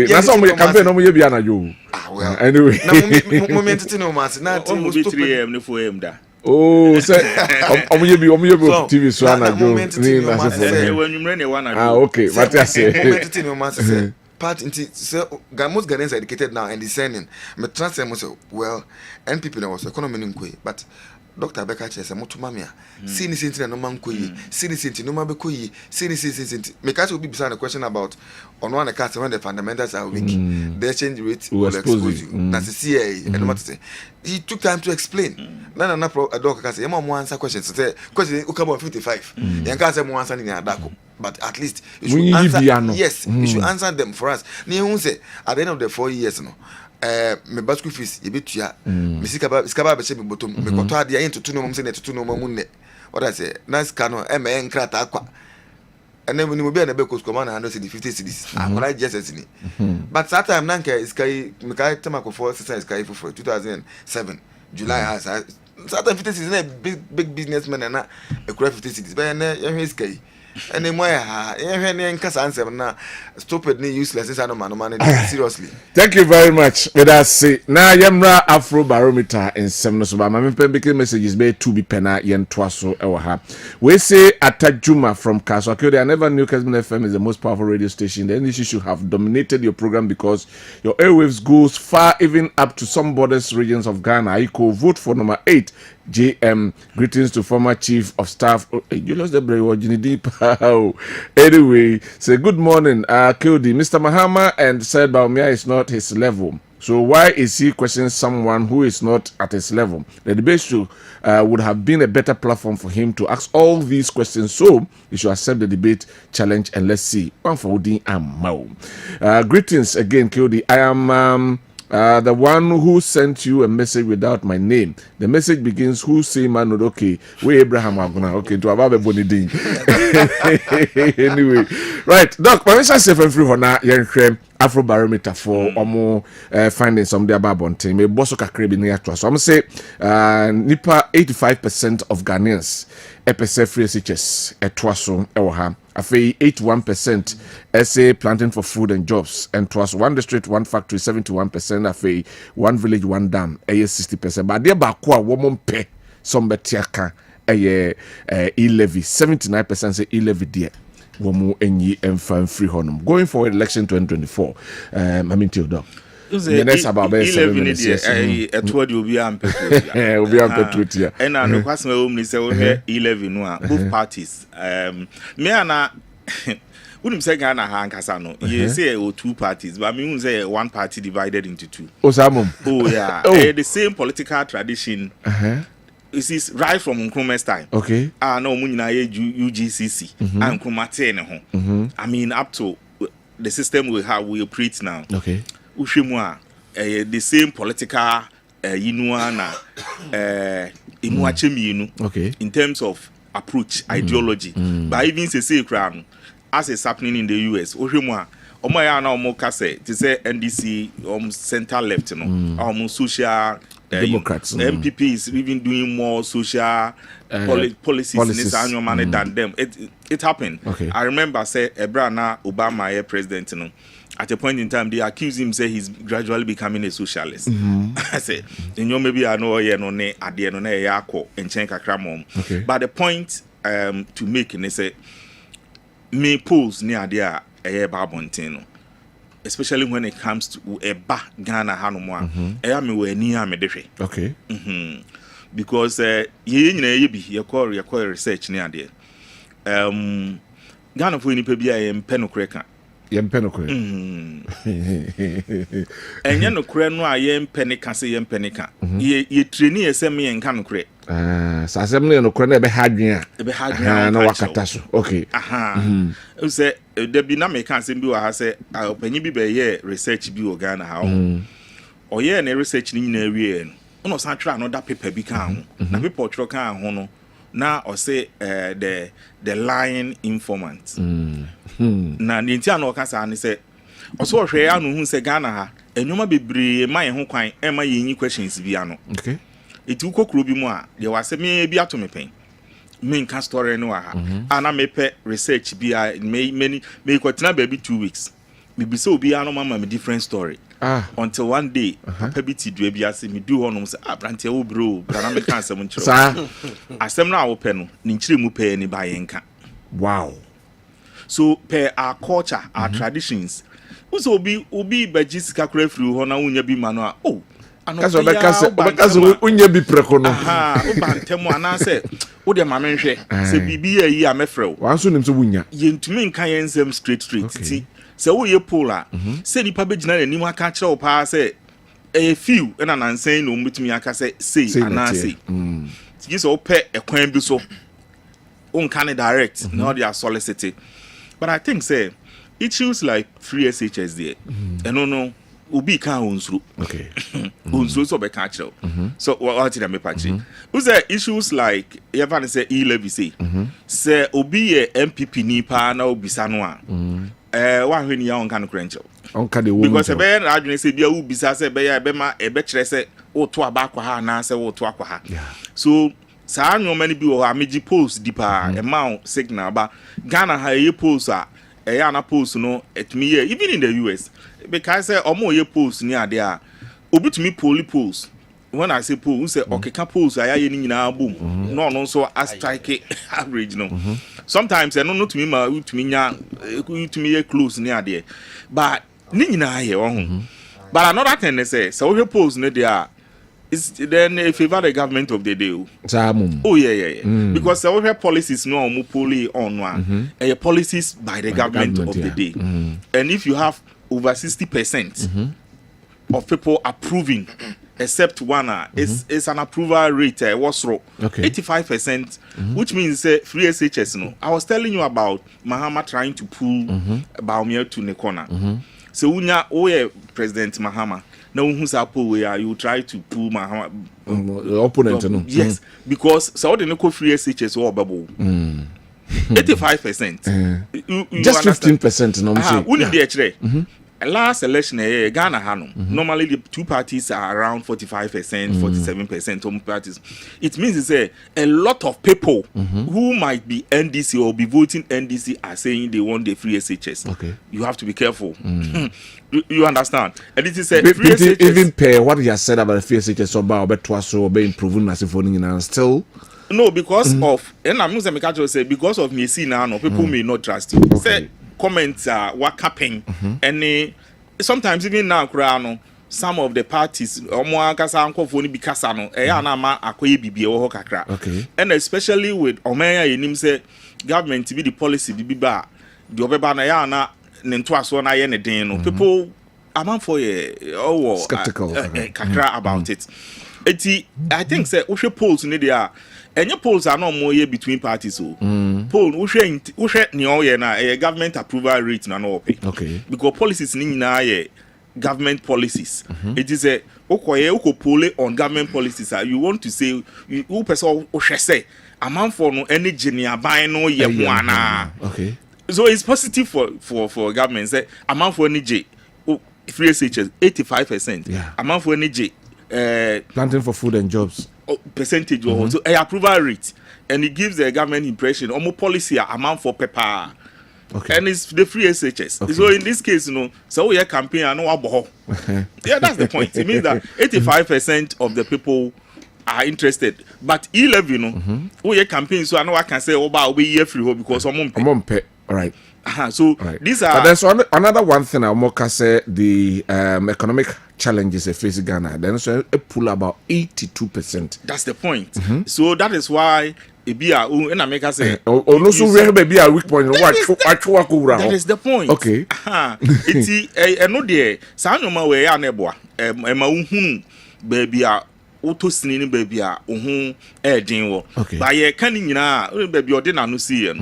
that's all my campaign no ye bia na jo. Well, anyway. Na moment no mas na mo be 3 am ni 4 am da. Oh, say omo ye bi TV so na jo ni na se for. Okay, what I say. Moment no mas say part into so most Ghanaians are educated now and discerning. Me transfer mo say well, NPP na was economy nkwe but Dr. Becca says, Motumamia, see this into no man koyi, see this into no man koyi, see this into. Mekasi will be beside a question about on one account when the fundamentals are weak, the exchange rate will expose you. That's the CIA, and what to say. He took time to explain. None a doctor can say, Emma answer questions. Question Ukabo 55. Yanka say mo answer in Adako. But at least you should answer. Yes, you should answer them for us. Ni say at the end of the 4 years, no. Me basket fees yebetua me sikaba be che me botom me koto ade ayen tutu no mum se ne tutu no mum ne what I say nice cano me enkrata akwa ene ni mo be na be ko skoma na 150 cedis akora just ni but that time nanka iskai me kai tema ko for sisa iskai for 2007 July has that 50 cedis na big businessman na e kura 50 cedis be na ye iskai ene mo ya ehwe ne nkasa ansem na stupid ni useless is no man seriously. Thank you very much. Let us see na yemra Afro Barometer in sem no so ba ma pembeke messages be to be pena yen twaso ewo ha we say Atajuma from Kaswakode. I never knew Kessben FM is the most powerful radio station. The NDC should have dominated your program because your airwaves goes far even up to some borders regions of Ghana. I could vote for number 8 JM. Greetings to former chief of staff. You lost the brain deep. Anyway, say good morning, Kildi. Mr. Mahama and said Baumia is not his level. So why is he questioning someone who is not at his level? The debate should, would have been a better platform for him to ask all these questions. So he should accept the debate challenge and let's see. One for Udin and Mao. Greetings again, Kildi. I am the one who sent you a message without my name. The message begins, who say man, okay, we Abraham Aguna, okay, to Ababe Bonidin. Anyway, right, Doc, permission safe and free for now, Afrobarometer for omo finding some there babonte me boso kakre bi na ya so I'm say nipa 85% of Ghanaians epese free SHS etwaso ewo ha afei 81% say planting for food and jobs and twas one district one factory 71% afei one village one dam 60% but there ba ko a wo mpe some betiaka e-levy 79% say e-levy there womu enyi emfa free honum going forward election 2024 I mean Theodore the next about 7 minutes etwodi obi am petrotia and no kwasema wo mni se wo hwe 11 no a both parties me ana unim say Ghana ha ankasa no you say two parties but me won say one party divided into two osamum oh yeah the same political tradition this is right from Nkrumah's time. Okay. No munyina UGCC and Nkrumah te ne ho. I mean up to the system we operate now. Okay. Ushimwa the same political yinua na imuachemi okay. In terms of approach, ideology. But even say crown as is happening in the US. Ushimwa omo ya na omo kase to say NDC center left no social Democrats MPP is even doing more social policies in this annual money than them. It happened. Okay. I remember say Ebrana Obama president no, at a point in time they accuse him say he's gradually becoming a socialist. I said maybe I know no ne ade no na yakọ enchen kakra mom. But the point to make is say me polls ni ade a babontin no, especially when it comes to eba Ghana hanomwa me we ni amedehwe. Okay. Because ye nyina ye bi ye call research ni ade Ghana fo ni pa bia ye mpenokre ka ye mpenokre enye nokre no a ye mpenika se ye mpenika ye treni esem ye nka nokre sa asem no nokre na ebe hadwen a na wakata so. Okay. You say there be na me kan asem bi wa ha say opanyi bi be ye research bi o Ghana ha o ye na research ni nyina wie no no san try another paper bi kan ho na paper tro kan ho no na o say the lying informant na ntia na o kasa ani say o so hwe anu hu say Ghana ha enwoma bebre ma ye ho kwan e ma ye nyi questions bi ano. Okay. Iti ukokuro bi mu a de wase me bi ato me pen me nka story no ha ana me pe research bi a me kwatena ba bi 2 weeks me bi se obi ano mama me different story until one day papa bi ti dua bi ase me du honom se brante wo bro na me kan asem nchiro asem na wo pe no ni nchire mu pe ni ba ye nka. Wow. So per our culture, our traditions, uso obi baji sika kura free ho na unya bi ma no a kaso obekaso unya bi preko no obantemu ana se wo de ma menhwe se bibi yi a mefrew wanso nim so wunya yentumi nka yensem straight ti se wo ye pola se nipa begina nanim aka kire wo pa se few na nansen no mutumi aka se say ana say ti so pe ekwan bi so unka ne direct no they are solicited. But I think say issues like free SHS there no ubi kan unsuru. Okay. Unsuru so be catch up. So what did I me patch? Who's there issues like even say e-levy say obi MPP ni pa na obisa no a wa hwe ni ya on kan credential. On kan the woman. Because be na adwene say bia ubisa say be ya be ma e be kire say wo to aba kwa ha na say wo to akwa ha. So saa nyoma ni bi wo ameji post dipa amount signal ba Ghana ha ye post a na post no etumi ye even in the US because say omo ye post ni ade a obitumi post when I say post we say okeka post ayaye ni nyina bom no so a strike average no sometimes no to me ma utumi nya utumi ye close ni ade but ni nyina ye wo but another thing say so we post no there is then a favor the government of the day. Oh yeah. Because some of the policies no fully on one. Policies by the government of the day. And if you have over 60% of people approving, except one, it's an approval rate. What's wrong? 85%, which means free SHS. No, I was telling you about Mahama trying to pull Baumia to the corner. So unya President Mahama. Now who's apple where you try to pull my opponent no. Yes, because so the no free SHS or bubble 85%. Just 15% no say. Wouldn't be actually last election Ghana Hanum. Normally the two parties are around 45%, 47% home parties. It means it's a lot of people who might be NDC or be voting NDC are saying they want the free SHS. Okay. You have to be careful. You understand? And it is a free SHS. Even pay what he has said about the free SHS about better or be improving as if and still. No, because of and I'm not say because of me see now people may not trust you. Okay. Say comments are what happening and sometimes even now some of the parties okay. And especially with Omea say government to be the policy the biba the obeba na ya na nentwaso na ye ne den no people among for skeptical kakra about it. I think say we polls in there. Any polls are not more between parties. Poll, we share na a government approval rate na no pay. Okay. Because policies ni na government policies. It is a uko poll on government policies. You want to say you person say amount for no any genia buy no ye one. Okay. So it's positive for government. Say amount for any J free SHS 85%. Yeah. Amount for any J planting for food and jobs. Percentage or so a approval rate, and it gives the government impression almost policy amount for paper. Okay. And it's the free SHS. Okay. So in this case, so we are campaign and no yeah, that's the point. It means that 85% of the people are interested, but 11, we are campaign, so I know I can say we here free because I'm on pay. All right. So right. These are. But there's another one thing I want to say: the economic challenges facing Ghana. Then so a pull about 82%. That's the point. So that is why and I make us say. No, so we have a weak point. That is the point. Okay. It's no there. Sanoma we are neboa. Baby auto sini baby edin wo ba ye kan nyina baby odin anu see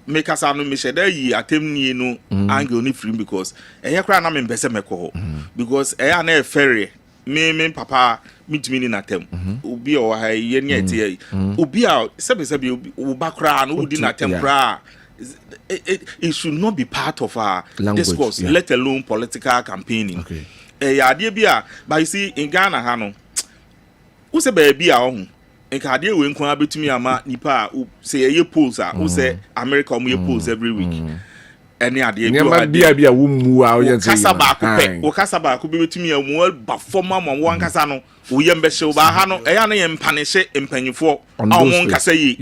make us anu me sheda yi atemni no angle ni free because eye kra na me mbese meko because eye na e ferry me papa mitimi ni natem obi o ha ye ne ete obi a sebesebi obi ba kra no odi natem kra. It should not be part of our discourse, let alone political campaigning. Okay. Idea bia, but you see in Ghana hano who say baby a ohun enka ade we nko abetumi ama nipa say ye polls who say America mo ye polls every week any ade bia wo mu a oye say kasaba ko pe wo kasaba ko betumi amu ba forma mo wo ankasa no wo ye mbehye ba ha no eya na ye mpanishe empanyifo a mo nkasa yi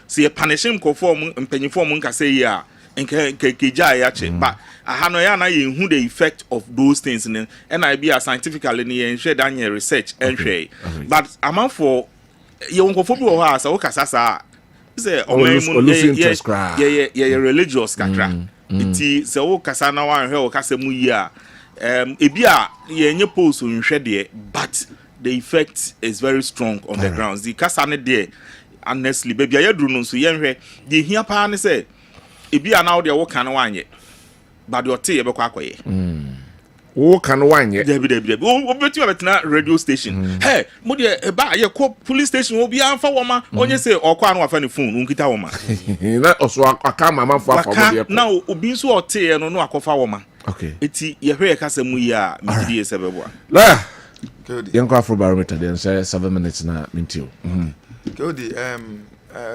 see punishing ko form empanyifo mo nkasa yi a enka ya che but aha no ya na ye hu the effect of those things and I be a scientifically ni share dan research and share but amount for ye won ko fo bi wo ha sa wo kasa sa say o ye religious kakra iti se wo kasa na wan hwe wo kasa mu yi a ebi a ye nye post nhwe de but the effect is very strong on the grounds the kasa ne de honestly baby ya duru no so ye hwe de hia pa ne say ebi a now de wo kan wanye but your tea be kwa akoye wo kan wanye debi wo betu abetna radio station hey mo de e ba ye ko police station wo bia amfa wo ma onye say okwa no afa ne phone unkita wo ma na oso aka mama fo afa wo de na obi nso ote no akofa wo ma okay eti ye hwe kasa mu yi a midi ye sebebo la yanko afro barometer then say 7 minutes na mintio Kodi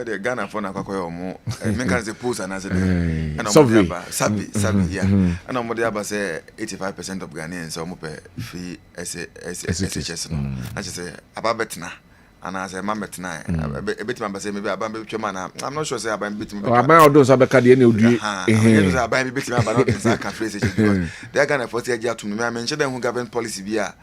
the Ghana for na kwakoyo mo men kan say post and say and sabi yeah and omo dey say 85% of Ghanaians omo pay free SHS no I say ababetna and I say mametna ebetima ba say maybe abambe twema na I'm not sure say abambe betima aban odo so be ka de na odue say abambe betima ba no dey say can free SHS because the Ghana for say agiatum me mention dem who government policy bia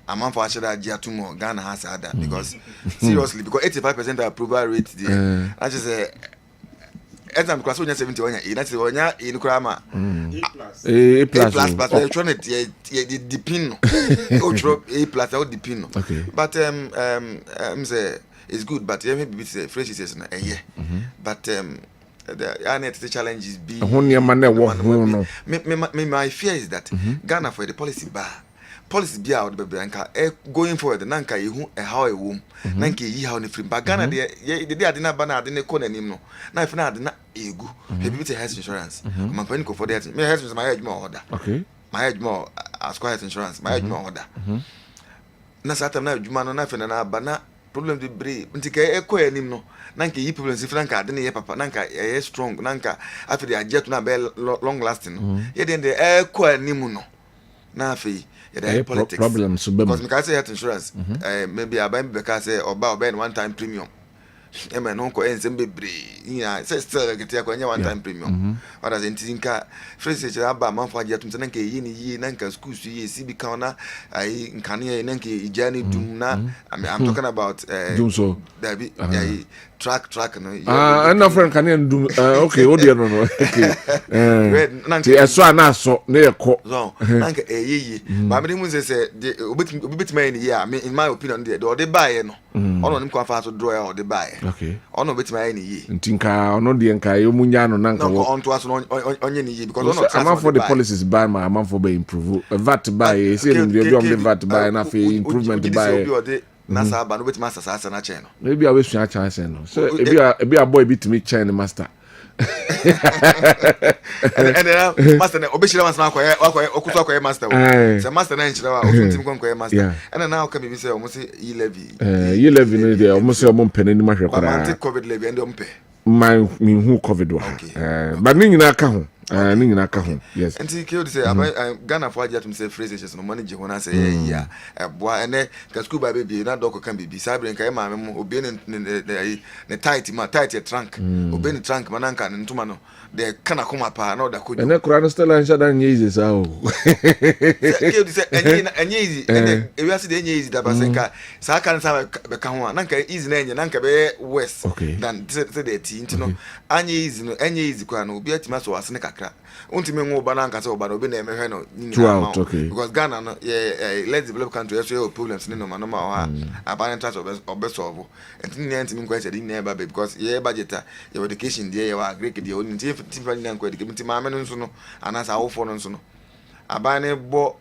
amount for actually agiatum Ghana has that because seriously because 85% approval rate there I just say exam because when 71 that's when in krama A plus but electronic the depend A plus or depend okay but say it's good but maybe it's fresh is na but the challenges be my fear is that Ghana for the policy be out baby anka going forward nanka yehu how e wom nanka yi how ne free but Ghana de ade na ba na ade ne ko nanim no na if na ade na egu e bi health insurance man pan ko for that me health insurance my age order okay my head more as quiet insurance my head more order na satam na adwuma no na fe na aba na problem de bre nti ka ekọ anim no na nka yi problem sifra nka ade ne ye papa na nka ye strong na nka afi de ajet na be long lasting no ye de ekọ anim no na afi ye de politics problem so be because me ka say health insurance maybe aban be ka say oba one time premium ema no ko ensem bebre ya say still get ya ko nya one time premium what does ntinka fresh say aba man fa jetum na nka yi ni yi na nka school su yi si bi ka na ai nka ne na nka ijani dum na I'm talking about dum so that be track no and no friend can do okay o dear no okay ti eso ana so na ye ko so na nka yi ba me mu say obit man ni ya in my opinion the buy no ono nim kwa fa so draw ya the buy okay ono bit man ni yi ntinka ono de nka yo munya no na nka wo on to aso onye ni yi because ono am for the policies buy my am for be improve VAT buy say the VAT buy na fe improvement buy na sa ba no bit master sa na chain no maybe I wish you chance no so e be a boy bit me chain master and master na obeshira master akwa okutu akwa master say master na nchira wa ofuntim konkwa master and now come be say almost e levy no dey almost your mom penny ma hwe kwara covid levy and ompe my me who covid wa but ni nyina ka ho ni nyina ka ho yes and he killed say Ghana for ajatum say phrases no money je ho na say ya boa ene ka school ba baby na doko kan bibi sabre nka e ma me obi ne tight trunk obi ne trunk mananka ne ntuma no de kana koma pa na oda kojo ene kura no stella nsha dan easy sa o killed say enye easy ene e wi ase de enye easy da ba senka sa kan sa be ka ho na nka easy na enye na nka be west than say de ti ntino anye easy kwa no obi atima so asene kakra untime nwo ba na nka say oba no obi na emehwe no throughout okay because Ghana no let's develop country so problems no ma ha abandon trust of solve ntimi nkwa say din na because ye budget your education there your agric there oni tifani na nkwa education ma me no nso no anasa awofo no nso no abane bo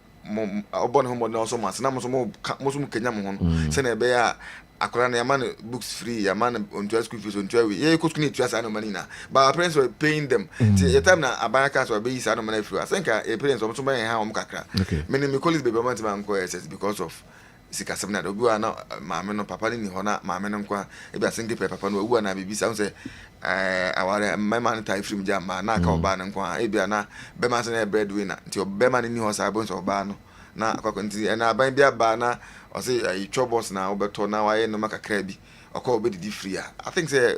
obo no mo na so mas na mo so kenya mo ho se na be ya akora na yaman books free yaman on to school fees on to we ye ko school ni tuasa no money na but our parents were paying them the time na abaka so be isa no money free I think a parents so buy ha kakra many me colleagues baby man man ko SS because of sika semna do bi na maame no papa ni ho na maame no kwa e bia single papa no wu na bibi sa say aware my man tie free jam na ka oba no kwa e bia na be man say na breadwinner nti be man ni ho sa bon so oba no na akwa nti na aban bia ba na o say chobos na obeto na waye no makakra bi okọ obedidi free I think say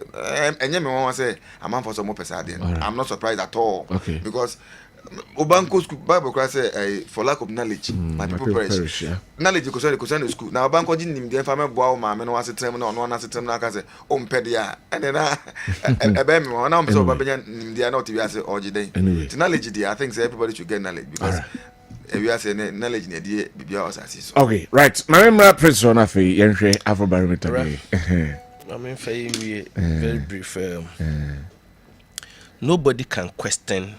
enye me won say am for some more person there I'm not surprised at all because Obanko school Bible class say for lack of knowledge my people perish knowledge ko say school na Obanko ji nim dey fama boa ma me no asetrem na ono na asetrem na aka say o mpede ya ene na ebe me won na am say obabenya nim dey na o ti wi ase ogide knowledge dey I think say everybody should get knowledge because we are saying knowledge na dey bibia osase okay right na remember prince on afi yenhwe afrobarometer bi I mean very brief nobody can question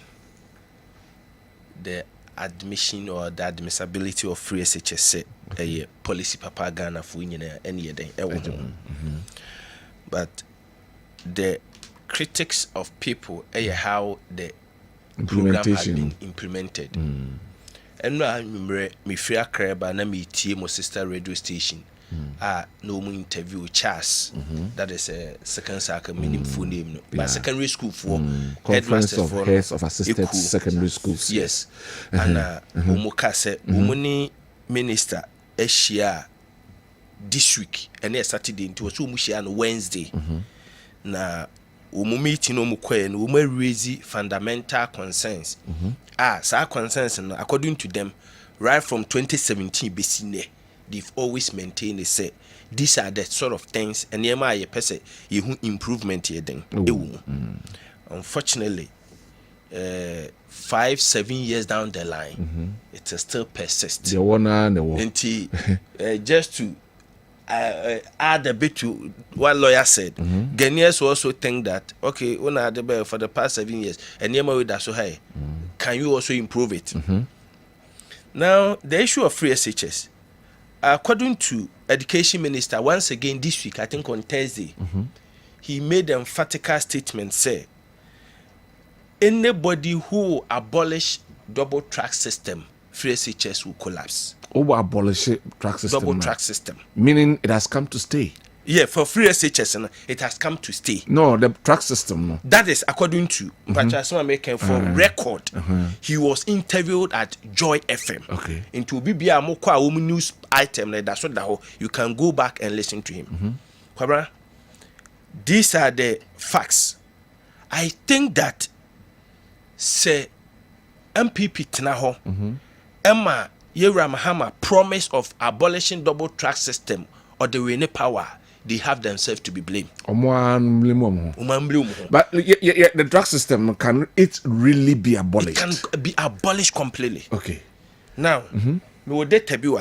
the admission or the admissibility of free SHS a policy papa Ghana for any day but the critics of people how the program has been implemented and no I remember me free Accra na me tie mo sister radio station no more interview Charles that is a second circle meaningful name but secondary school for conference of heads of assisted secondary schools yes and umuka say umuni minister eshia this week and Saturday into so umushia on Wednesday na umu meeting umukwe no umu raise fundamental concerns sa concerns no according to them right from 2017 besine they've always maintained they say these are the sort of things and yema ye pese you improvement here then unfortunately 5-7 years down the line it still persists the one until just to add a bit to what lawyer said Ghanaians also think that okay when I had for the past 7 years and yema with that so high can you also improve it now the issue of free SHS according to Education Minister, once again this week, I think on Thursday, he made an emphatic statement, say, anybody who abolish double track system free SHS will collapse. Over abolish track system. Double track system. Meaning it has come to stay. Yeah, for free SHS, it has come to stay. No, the track system. No. That is according to Patrick American for record. He was interviewed at Joy FM. Okay. Into BBA Mokwa news item like that's what you can go back and listen to him. Kwabena, these are the facts. I think that say MPP Tinaho Emma Yera Mahama promise of abolishing double track system or the Rene power, they have themselves to be blamed. But the drug system, can it really be abolished? It can be abolished completely. Okay. Now, me would tell you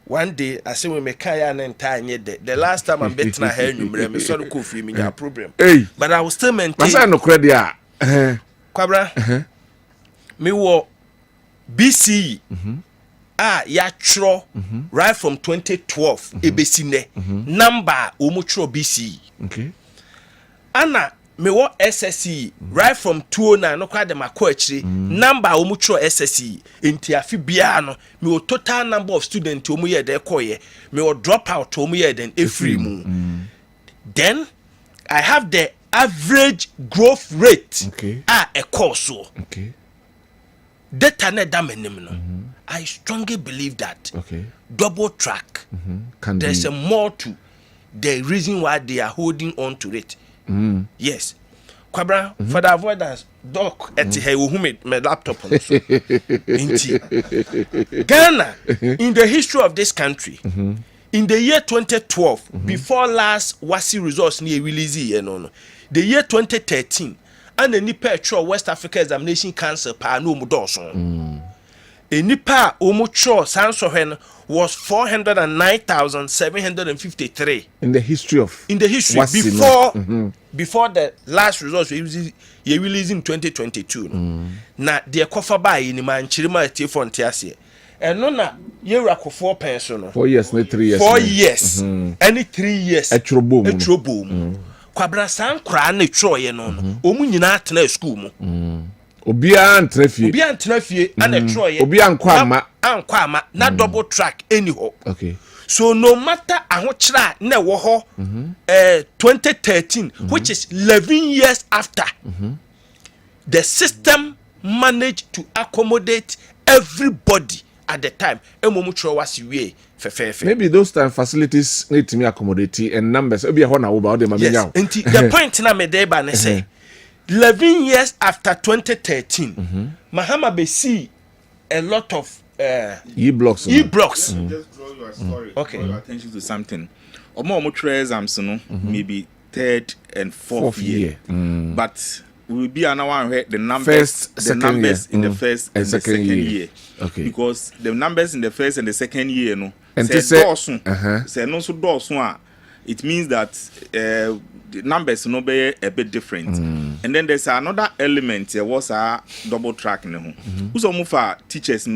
one day I say we make kaya and entire the last time I'm betting a hair me sorry coffee me a problem. Hey. But I will still maintain. I no credit. Kwabena, me wo BCE. Yatro right from 2012 ebesine number omutro BCE. Okay. Anna me wo SSE right from 2009 no kwa dem akọ number omutro SSE enti afi bia no me wo total number of students omu ye de koye me wo drop out omu ye den every mu. Then I have the average growth rate a course. Okay. Data na damenim no. I strongly believe that double track, there's a more to the reason why they are holding on to it. Yes. Kwabena, for the avoidance, doc, who made my laptop on so. Ghana, in the history of this country, in the year 2012, before last WASI results near release, the year 2013, and the Nipa West Africa Examination Council, no Mudoson. A Nipa Omucho Sansohen was 409,753 in the history before the last results we released in 2022. Na the cover by in man Chirima Tifontiasia. And no na yera ko 4 pension. 4 years, not 3 years. 4 years. Any 3 years. A trouble. Kwabena san kra na troye no. Omu nyina atena school mu. Obia antrefie and a troye. Obia ankwama na double track anyhow. Okay. So no matter ahochra na wo ho 2013 which is 11 years after the system managed to accommodate everybody at the time. Emomuchro was we maybe those time facilities need to be accommodated and numbers. Yes. The point na me dey ba na say 11 years after 2013, Mahama Besi a lot of e-blocks. Just draw your story. Okay. Draw your attention to something. Omo exams maybe 3rd and 4th year. But we will be another one the numbers in the first and the second year. Okay. Because the numbers in the first and the second year and say no so dosun it means that the numbers no be a bit different. And then there's another element there was a double track who's for teachers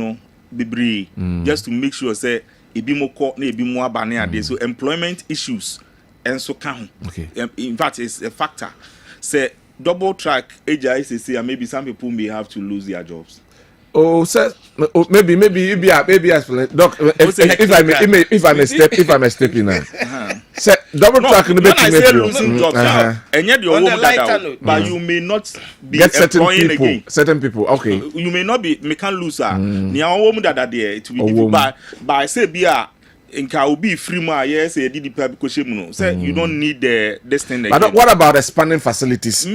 be just to make sure say ebi mo ko na ebi mo abane ade so employment issues and so can in fact it's a factor say double track AJICC and maybe some people may have to lose their jobs. Maybe you be explain, Doc. If I may step in now. Say double track no be losing jobs. And yet your home but you may not be get employing again. Certain people, okay. You may not be. Me can lose. Nia home that there it will be difficult. But I say be nka obi free ma yes e did the because you don't need this thing again. But what about expanding facilities?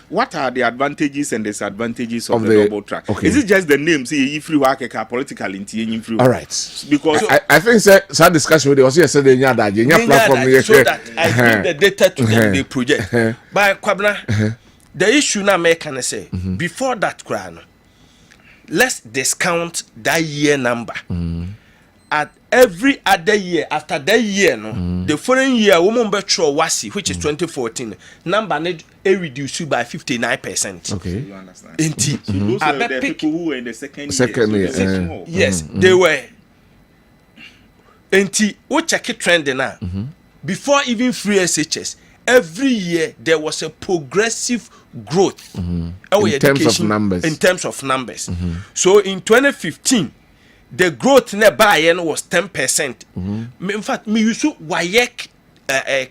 What are the advantages and disadvantages of the double track? Okay. Is it just the name say free work political in free? All right. Because I think some discussion with also yesterday platform so that I give the data to them the project. But Kwabena, the issue now make can say before that crown, let's discount that year number. At every other year after that year the following year woman betro wasi which is 2014 number need a reduced by 59%. Okay, you understand? So those are the people who were in the second year. Yes, they were. Enti we check it trend now. Before even free SHS, every year there was a progressive growth in terms of numbers. In terms of numbers. So in 2015, the growth in the buy-in was 10%. In fact, me used to WAEC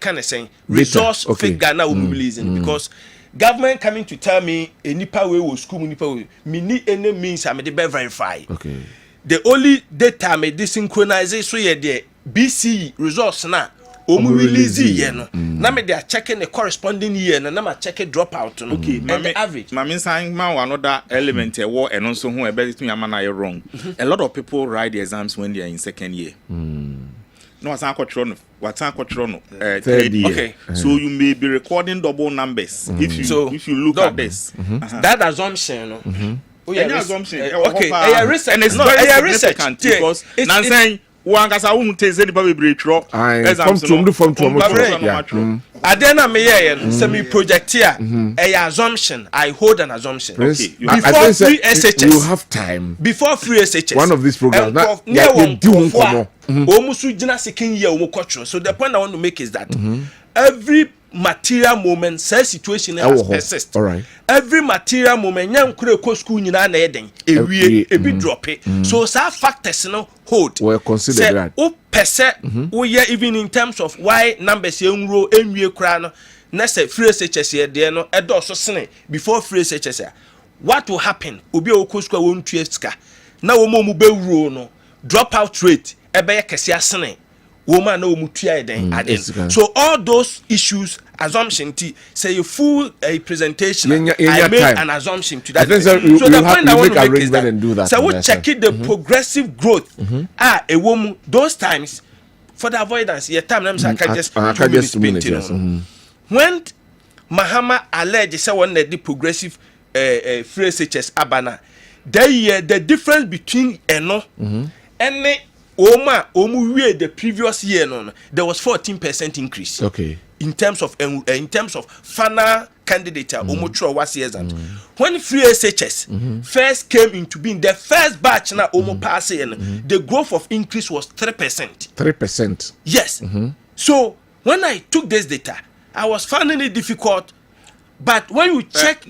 kind of saying resource figure now mobilizing because government coming to tell me a nipa way was school nipa way me need any means I may verify. Okay. The only data me desynchronize so yeah the BC results now. Release year no. Na me they are checking the corresponding year na ma check a dropout no. Okay, and the average. Mami saying ma another element e war and also who e be to yama na wrong. A lot of people write the exams when they are in second year. No, what's third year. Okay, so you may be recording double numbers if you look at this. That assumption, no. Any assumption, okay, research, and it's not very significant because I'm saying one case I won't take anybody break through. From Adena me semi project here. A assumption. I hold an assumption. Prince, okay. Before free SHS, you have time. Before free SHS, one of these programs. So the point I want to make is that every material moment, say situation has persist. All right. Every material moment, nyam kure ko school nyina na eden. E bi drop it. So some factors no hold. Well, consider that. O pese o ye even in terms of why numbers enro enwie kura no. Na say free SHS ye de no edo so sene before free SHS. What will happen? Obi o ko school won tue sika. Na wo mo be wuro no. Dropout rate ebe ye kese asene. Woman no mutia den. So all those issues, assumption say a full presentation. I made an assumption to that. So the point I want to make is that. So we check it the progressive growth. A woman those times for the avoidance. Your time I can just 2 minutes. When Mahama alleged say one the progressive free SHS abana, the difference between eno and the previous year there was 14% increase. Okay. In terms of final candidate was years when free SHS first came into being, the first batch now pass the growth of increase was 3%. 3%. Yes. So when I took this data, I was finding it difficult. But when you check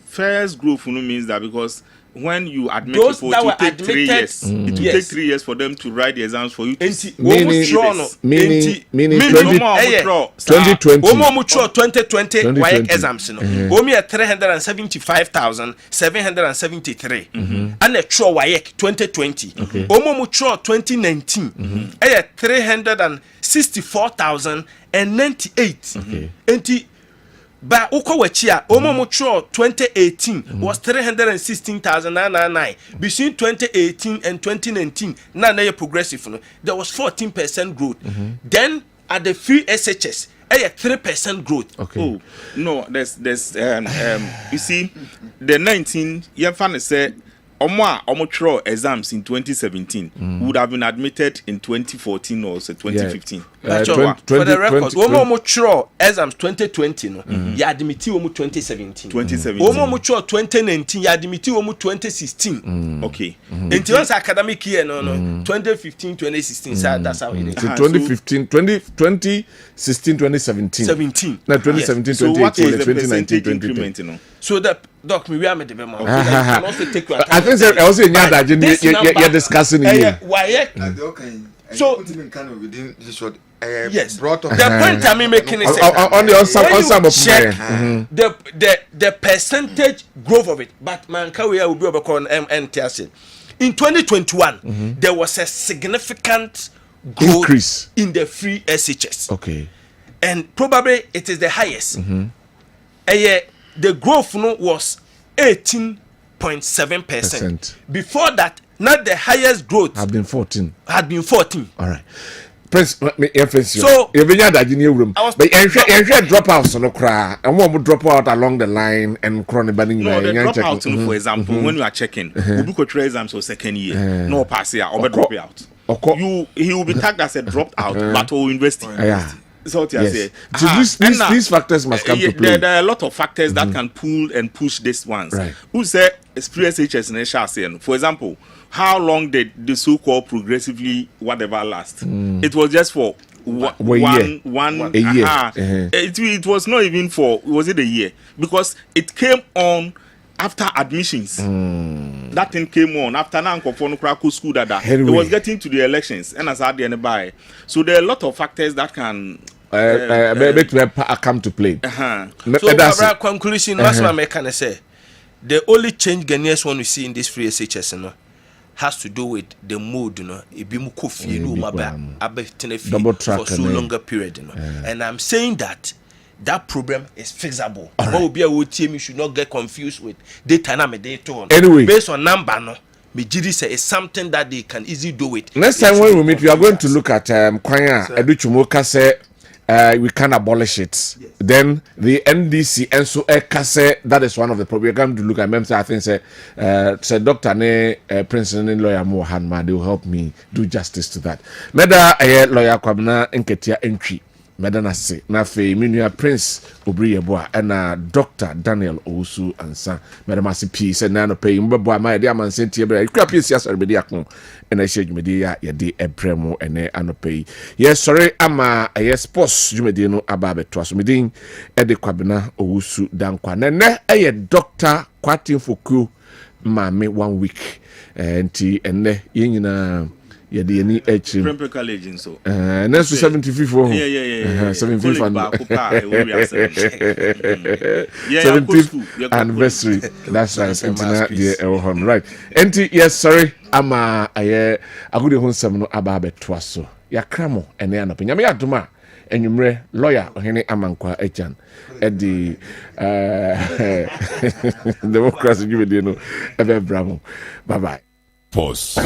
first growth means that because when you admit those people, that it will take admitted, 3 years. It will take 3 years for them to write the exams for you. Meaning 2020. 2020 exams. Omi at 375,773. And a tro WAEC 2020. Omo 2019. A 364,098. But Okowachia, Omomucho 2018 was 316,999. Between 2018 and 2019, nana progressive. There was 14% growth. Then at the free SHS, 3% growth. Okay. Oh no, there's you see, the 19 Yefan said Omo exams in 2017 would have been admitted in 2014 or 2015. For the record, Omo exams 2020 no, ya admit Omo 2017. 2017. Omo 2019 ya admit Omo 2016. Okay. Until once academic year 2015 2016 that's how it is. 2015 2016 2017. 17. No, 2017 So what is the 2019 percentage increment, you know? So the doc me where me the memo. Can also take your I think I also in that you're discussing it. So within this short yes, brought up the point I'm making is on the ensemble check the percentage growth of it, but man we will be on MNTS. In 2021, there was a significant growth increase in the free SHS. Okay, and probably it is the highest. The growth was 18.7%. Before that, not the highest growth had been 14. All right. Prince, let me emphasize. So, if you that in your room, but you drop out no cry, and one would drop out along the line and chronic banning. No, the drop out, for example, when you are checking, we could try exams for second year, no pass here, or drop out. He will be tagged as a dropped out, but will investigate. So these factors must come to play. There are a lot of factors that can pull and push these ones. Right. Who say experience HS in Asia? For example, how long did the so-called progressively whatever last? It was just for a year. It was not even was it a year? Because it came on after admissions. That thing came on after Nanko school that it was getting to the elections and as at the end by. So there are a lot of factors that can come to play. So conclusion, I can say the only change Ghanaians want to see in this free SHS has to do with the mood, it be mukofi for so longer period, and I'm saying that problem is fixable. What will be a team you should not get confused with data na me data. Anyway, based on number me Gidi say it's something that they can easily do it. Next time when we meet, we are going to look at Kwanya Educhumoka say we can abolish it. Yes. Then the NDC and so say that is one of the problems. We're going to look at them. I think say Dr. Ne Prince and lawyer Mohanma, they will help me do justice to that. Meda lawyer Kwabena Nketia Ntwie. Medana se na fe minua Prince Obriyeboa na Dr. Daniel Owusu Ansa medama se peace na no pay mbebo ama de Amansan Ntie bra ikra peace asore be de akon na she dwumedi ya de ebremo ene anopay yes sorry ama yes sports dwumedi no aba beto so medin e de Kwabena Owusu Dankwa ne Dr. Kwatinfoku mame 1 week nti enne yenyina ya de ni echi Premier College so next 75 yeah 75 75th anniversary that's right internet the right enti yes sorry ama agude honsam no aba beto so ya kramo ene anope nyame adoma enwumre lawyer ohene amankwa echan edi democracy give no ebe bravo bye bye pause